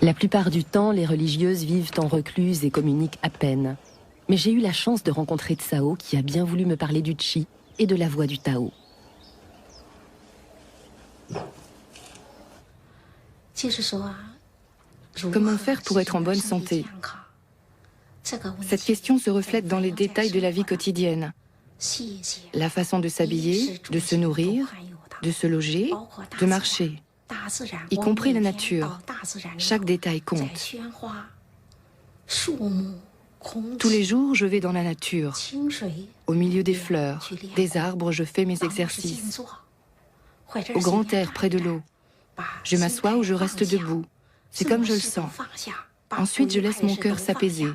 La plupart du temps, les religieuses vivent en recluse et communiquent à peine. Mais j'ai eu la chance de rencontrer Tsao qui a bien voulu me parler du Qi et de la voie du Tao. Comment faire pour être en bonne santé? Cette question se reflète dans les détails de la vie quotidienne. La façon de s'habiller, de se nourrir, de se loger, de marcher, y compris la nature. Chaque détail compte. Tous les jours, je vais dans la nature. Au milieu des fleurs, des arbres, je fais mes exercices. Au grand air, près de l'eau. Je m'assois ou je reste debout. C'est comme je le sens. Ensuite, je laisse mon cœur s'apaiser.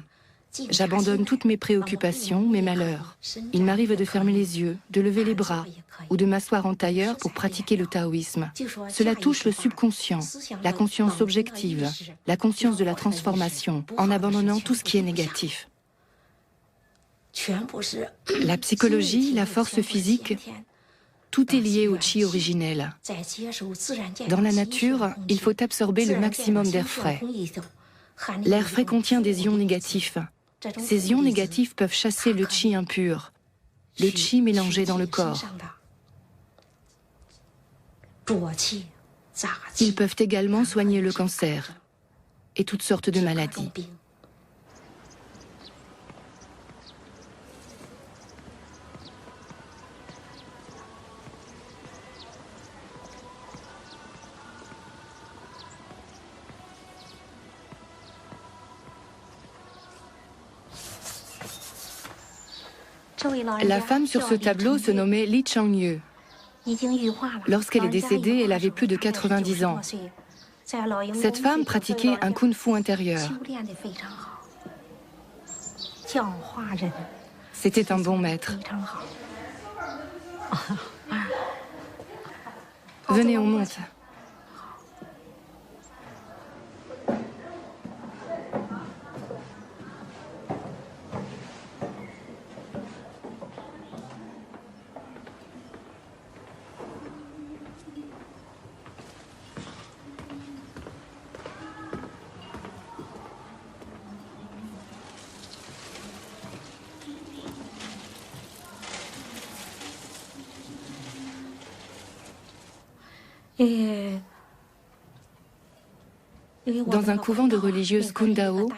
J'abandonne toutes mes préoccupations, mes malheurs. Il m'arrive de fermer les yeux, de lever les bras ou de m'asseoir en tailleur pour pratiquer le taoïsme. Cela touche le subconscient, la conscience objective, la conscience de la transformation, en abandonnant tout ce qui est négatif. La psychologie, la force physique, tout est lié au chi originel. Dans la nature, il faut absorber le maximum d'air frais. L'air frais contient des ions négatifs. Ces ions négatifs peuvent chasser le chi impur, le chi mélangé dans le corps. Ils peuvent également soigner le cancer et toutes sortes de maladies. La femme sur ce tableau se nommait Li Changyu. Lorsqu'elle est décédée, elle avait plus de 90 ans. Cette femme pratiquait un kung-fu intérieur. C'était un bon maître. Venez, on monte. Dans un couvent de religieuses Kundao,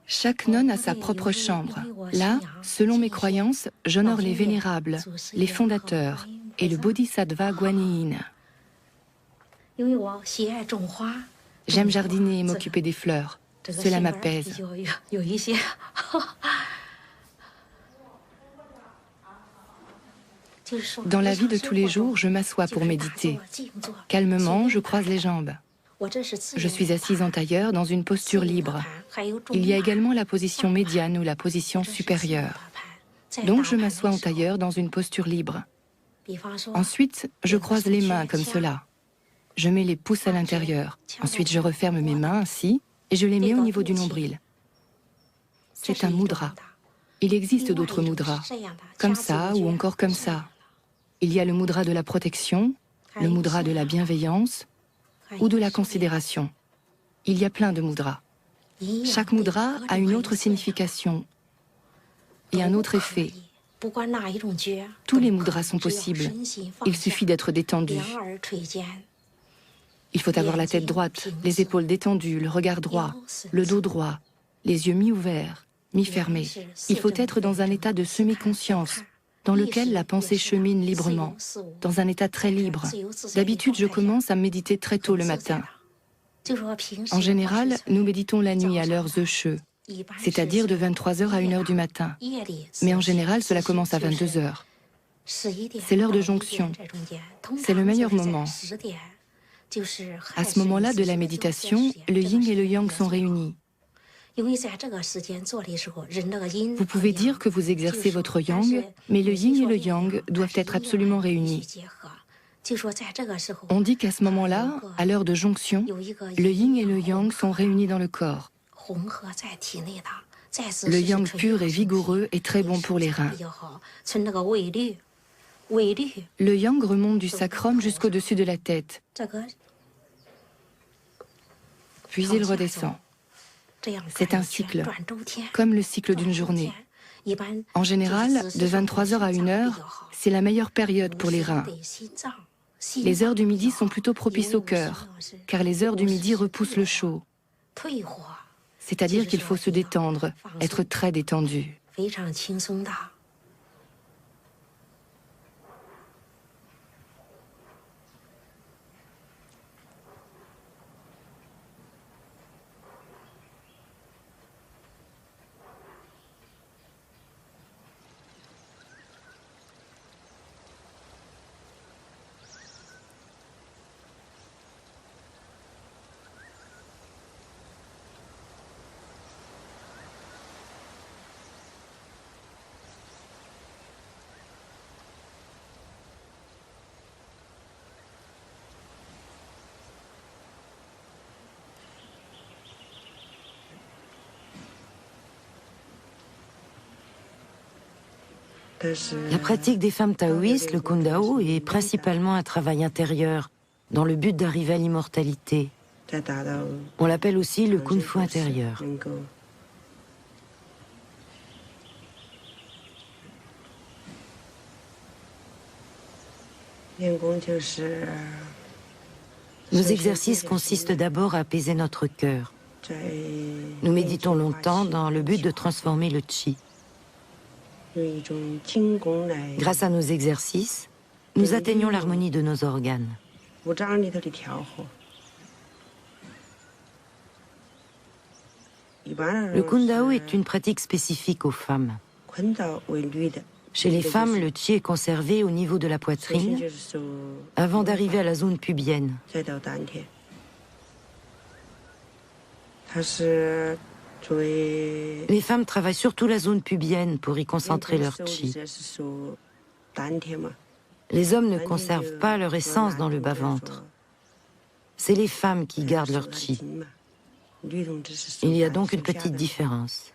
chaque nonne a sa propre chambre. Là, selon mes croyances, j'honore les vénérables, les fondateurs et le bodhisattva Guanyin. J'aime jardiner et m'occuper des fleurs. Cela m'apaise. Dans la vie de tous les jours, je m'assois pour méditer. Calmement, je croise les jambes. Je suis assise en tailleur dans une posture libre. Il y a également la position médiane ou la position supérieure. Donc je m'assois en tailleur dans une posture libre. Ensuite, je croise les mains comme cela. Je mets les pouces à l'intérieur. Ensuite, je referme mes mains ainsi et je les mets au niveau du nombril. C'est un mudra. Il existe d'autres mudras, comme ça ou encore comme ça. Il y a le mudra de la protection, le mudra de la bienveillance ou de la considération. Il y a plein de mudras. Chaque mudra a une autre signification et un autre effet. Tous les mudras sont possibles. Il suffit d'être détendu. Il faut avoir la tête droite, les épaules détendues, le regard droit, le dos droit, les yeux mi-ouverts, mi-fermés. Il faut être dans un état de semi-conscience, dans lequel la pensée chemine librement, dans un état très libre. D'habitude, je commence à méditer très tôt le matin. En général, nous méditons la nuit à l'heure Zeshue, c'est-à-dire de 23h à 1h du matin. Mais en général, cela commence à 22h. C'est l'heure de jonction. C'est le meilleur moment. À ce moment-là de la méditation, le yin et le yang sont réunis. Vous pouvez dire que vous exercez votre yang, mais le yin et le yang doivent être absolument réunis. On dit qu'à ce moment-là, à l'heure de jonction, le yin et le yang sont réunis dans le corps. Le yang pur et vigoureux est très bon pour les reins. Le yang remonte du sacrum jusqu'au-dessus de la tête, puis il redescend. C'est un cycle, comme le cycle d'une journée. En général, de 23h à 1h, c'est la meilleure période pour les reins. Les heures du midi sont plutôt propices au cœur, car les heures du midi repoussent le chaud. C'est-à-dire qu'il faut se détendre, être très détendu. La pratique des femmes taoïstes, le Kundao, est principalement un travail intérieur, dans le but d'arriver à l'immortalité. On l'appelle aussi le Kung Fu intérieur. Nos exercices consistent d'abord à apaiser notre cœur. Nous méditons longtemps dans le but de transformer le chi. Grâce à nos exercices, nous atteignons l'harmonie de nos organes. Le Kundao est une pratique spécifique aux femmes. Chez les femmes, le chi est conservé au niveau de la poitrine avant d'arriver à la zone pubienne. Les femmes travaillent surtout la zone pubienne pour y concentrer leur chi. Les hommes ne conservent pas leur essence dans le bas-ventre. C'est les femmes qui gardent leur chi. Il y a donc une petite différence.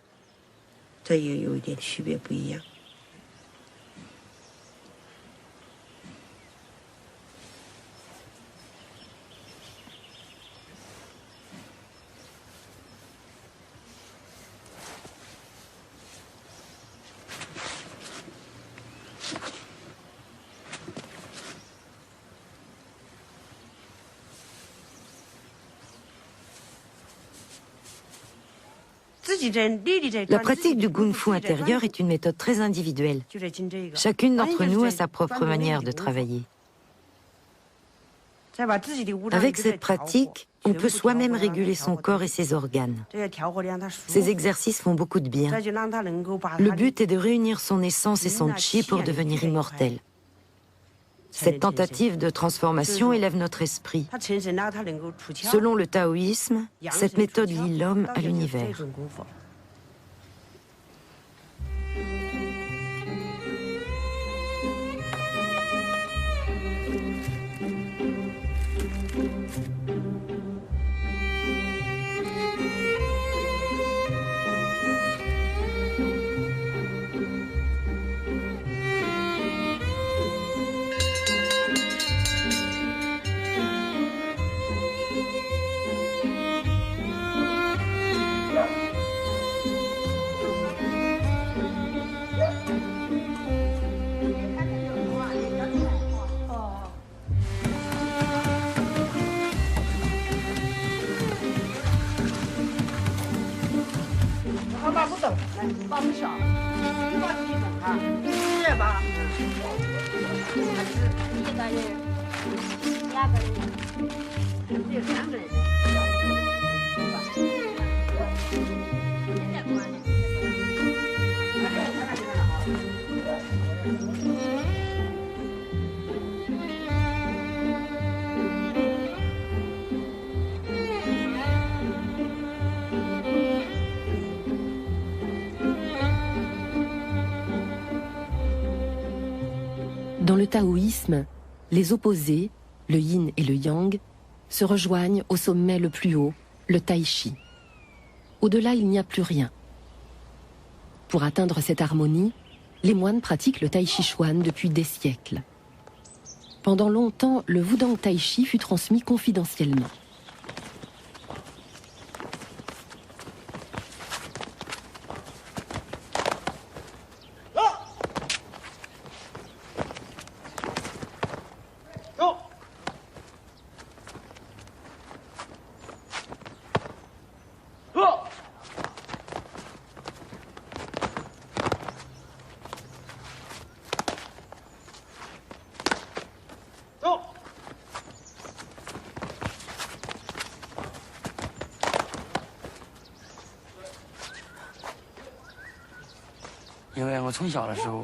La pratique du Kung Fu intérieur est une méthode très individuelle. Chacune d'entre nous a sa propre manière de travailler. Avec cette pratique, on peut soi-même réguler son corps et ses organes. Ces exercices font beaucoup de bien. Le but est de réunir son essence et son chi pour devenir immortel. Cette tentative de transformation élève notre esprit. Selon le taoïsme, cette méthode lie l'homme à l'univers. Dans le taoïsme, les opposés, le yin et le yang, se rejoignent au sommet le plus haut, le tai chi. Au-delà, il n'y a plus rien. Pour atteindre cette harmonie, les moines pratiquent le tai chi chuan depuis des siècles. Pendant longtemps, le wudang tai chi fut transmis confidentiellement.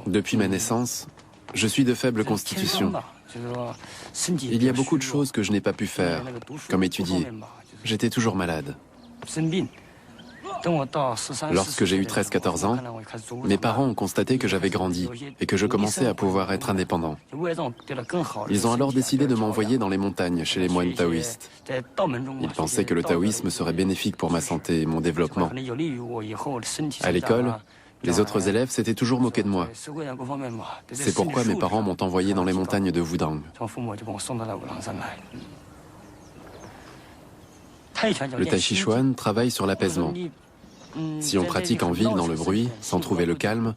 Depuis ma naissance, je suis de faible constitution. Il y a beaucoup de choses que je n'ai pas pu faire, comme étudier. J'étais toujours malade. Lorsque j'ai eu 13-14 ans, mes parents ont constaté que j'avais grandi et que je commençais à pouvoir être indépendant. Ils ont alors décidé de m'envoyer dans les montagnes chez les moines taoïstes. Ils pensaient que le taoïsme serait bénéfique pour ma santé et mon développement. À l'école, Les autres élèves s'étaient toujours moqués de moi. C'est pourquoi mes parents m'ont envoyé dans les montagnes de Wudang. Le Tai Chi Chuan travaille sur l'apaisement. Si on pratique en ville dans le bruit, sans trouver le calme,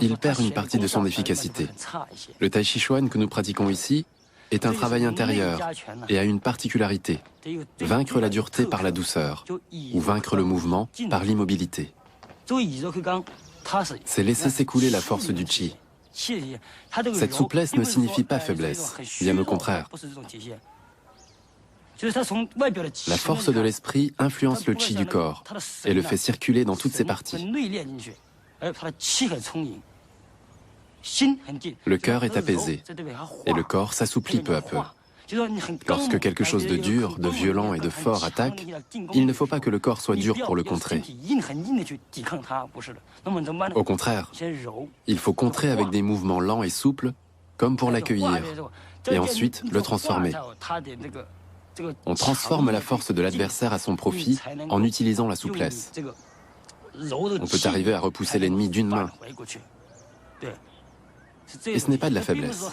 il perd une partie de son efficacité. Le Tai Chi Chuan que nous pratiquons ici est un travail intérieur et a une particularité, vaincre la dureté par la douceur, ou vaincre le mouvement par l'immobilité. C'est laisser s'écouler la force du Qi. Cette souplesse ne signifie pas faiblesse, bien au contraire. La force de l'esprit influence le Qi du corps et le fait circuler dans toutes ses parties. Le cœur est apaisé et le corps s'assouplit peu à peu. Lorsque quelque chose de dur, de violent et de fort attaque, il ne faut pas que le corps soit dur pour le contrer. Au contraire, il faut contrer avec des mouvements lents et souples, comme pour l'accueillir, et ensuite le transformer. On transforme la force de l'adversaire à son profit en utilisant la souplesse. On peut arriver à repousser l'ennemi d'une main. Et ce n'est pas de la faiblesse.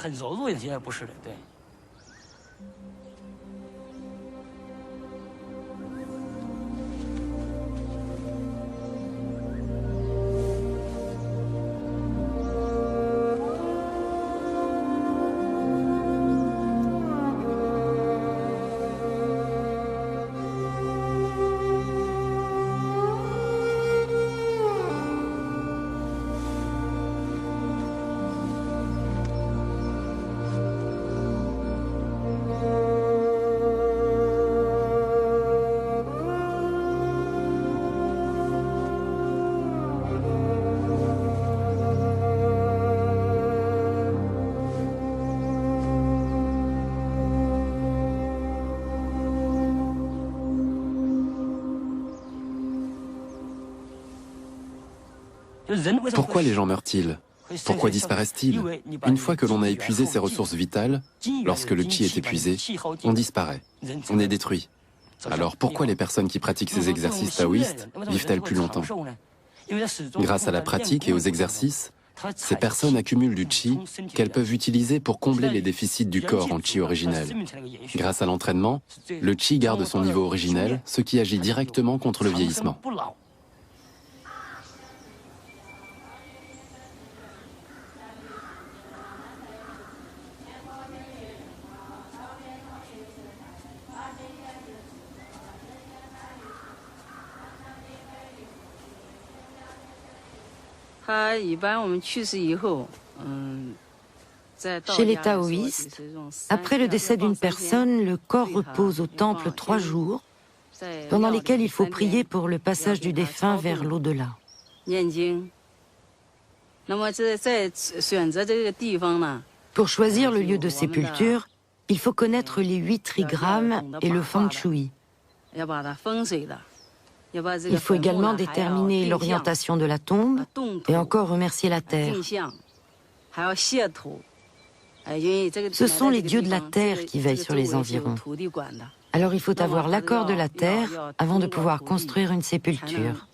Pourquoi les gens meurent-ils? Pourquoi disparaissent-ils? Une fois que l'on a épuisé ses ressources vitales, lorsque le Qi est épuisé, on disparaît, on est détruit. Alors pourquoi les personnes qui pratiquent ces exercices taoïstes vivent-elles plus longtemps? Grâce à la pratique et aux exercices, ces personnes accumulent du Qi qu'elles peuvent utiliser pour combler les déficits du corps en Qi originel. Grâce à l'entraînement, le Qi garde son niveau originel, ce qui agit directement contre le vieillissement. Chez les taoïstes, après le décès d'une personne, le corps repose au temple 3 jours, pendant lesquels il faut prier pour le passage du défunt vers l'au-delà. Pour choisir le lieu de sépulture, il faut connaître les 8 trigrammes et le feng shui. Il faut également déterminer l'orientation de la tombe et encore remercier la terre. Ce sont les dieux de la terre qui veillent sur les environs. Alors il faut avoir l'accord de la terre avant de pouvoir construire une sépulture.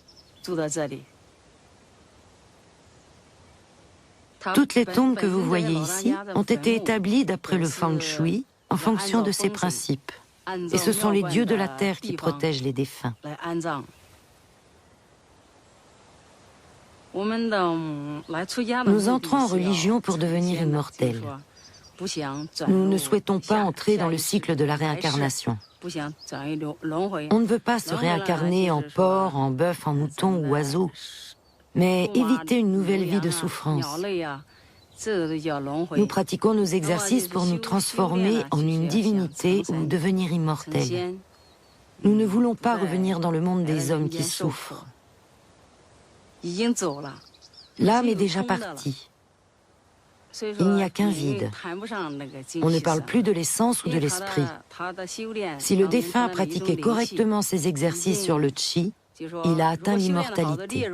Toutes les tombes que vous voyez ici ont été établies d'après le feng shui en fonction de ces principes. Et ce sont les dieux de la terre qui protègent les défunts. Nous entrons en religion pour devenir immortels. Nous ne souhaitons pas entrer dans le cycle de la réincarnation. On ne veut pas se réincarner en porc, en bœuf, en mouton ou oiseau, mais éviter une nouvelle vie de souffrance. Nous pratiquons nos exercices pour nous transformer en une divinité ou devenir immortels. Nous ne voulons pas revenir dans le monde des hommes qui souffrent. L'âme est déjà partie. Il n'y a qu'un vide. On ne parle plus de l'essence ou de l'esprit. Si le défunt a pratiqué correctement ses exercices sur le Qi, il a atteint l'immortalité.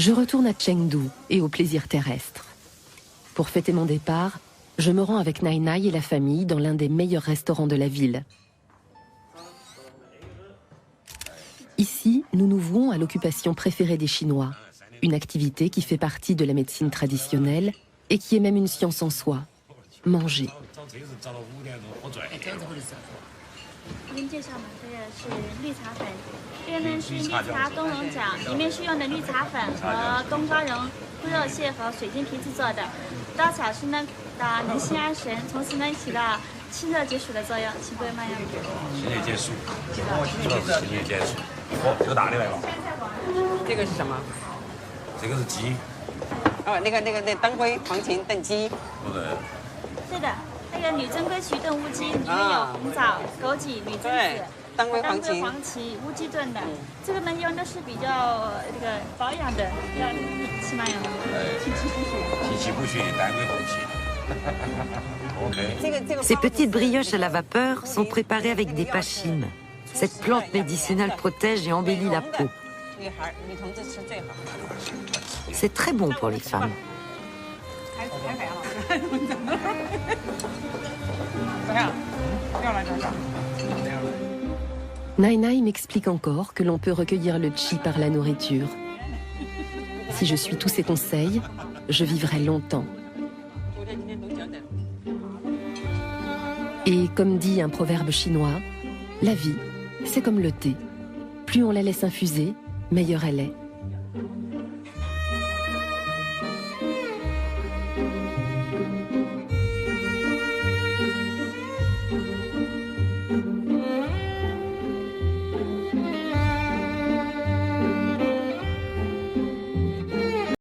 Je retourne à Chengdu et au plaisir terrestre. Pour fêter mon départ, je me rends avec Nai Nai et la famille dans l'un des meilleurs restaurants de la ville. Ici, nous nous vouons à l'occupation préférée des Chinois, une activité qui fait partie de la médecine traditionnelle et qui est même une science en soi, manger. 您介绍嘛，这个是绿茶粉，这个呢是绿茶冬蓉饺，里面是用的绿茶粉和冬瓜蓉、猪肉馅和水晶皮制作的。刀草是呢，能心安神，同时呢起到清热解暑的作用，请各位慢用。清热解暑，主要是清热解暑。哦，这个大的来了。这个是什么？这个是鸡。哦，那当归、黄芩炖鸡。不是。对的。 那个女珍龟曲炖乌鸡，里面有红枣、枸杞、女贞子、当归、黄芪、乌鸡炖的。这个呢用的是比较这个保养的，要起码有提气补血。提气补血，当归黄芪。OK。 Ces petites brioches à la vapeur sont préparées avec des pachines. Cette plante médicinale protège et embellit la peau. C'est très bon pour les femmes. Nai Nai m'explique encore que l'on peut recueillir le qi par la nourriture. Si je suis tous ses conseils, je vivrai longtemps. Et comme dit un proverbe chinois, la vie, c'est comme le thé. Plus on la laisse infuser, meilleure elle est.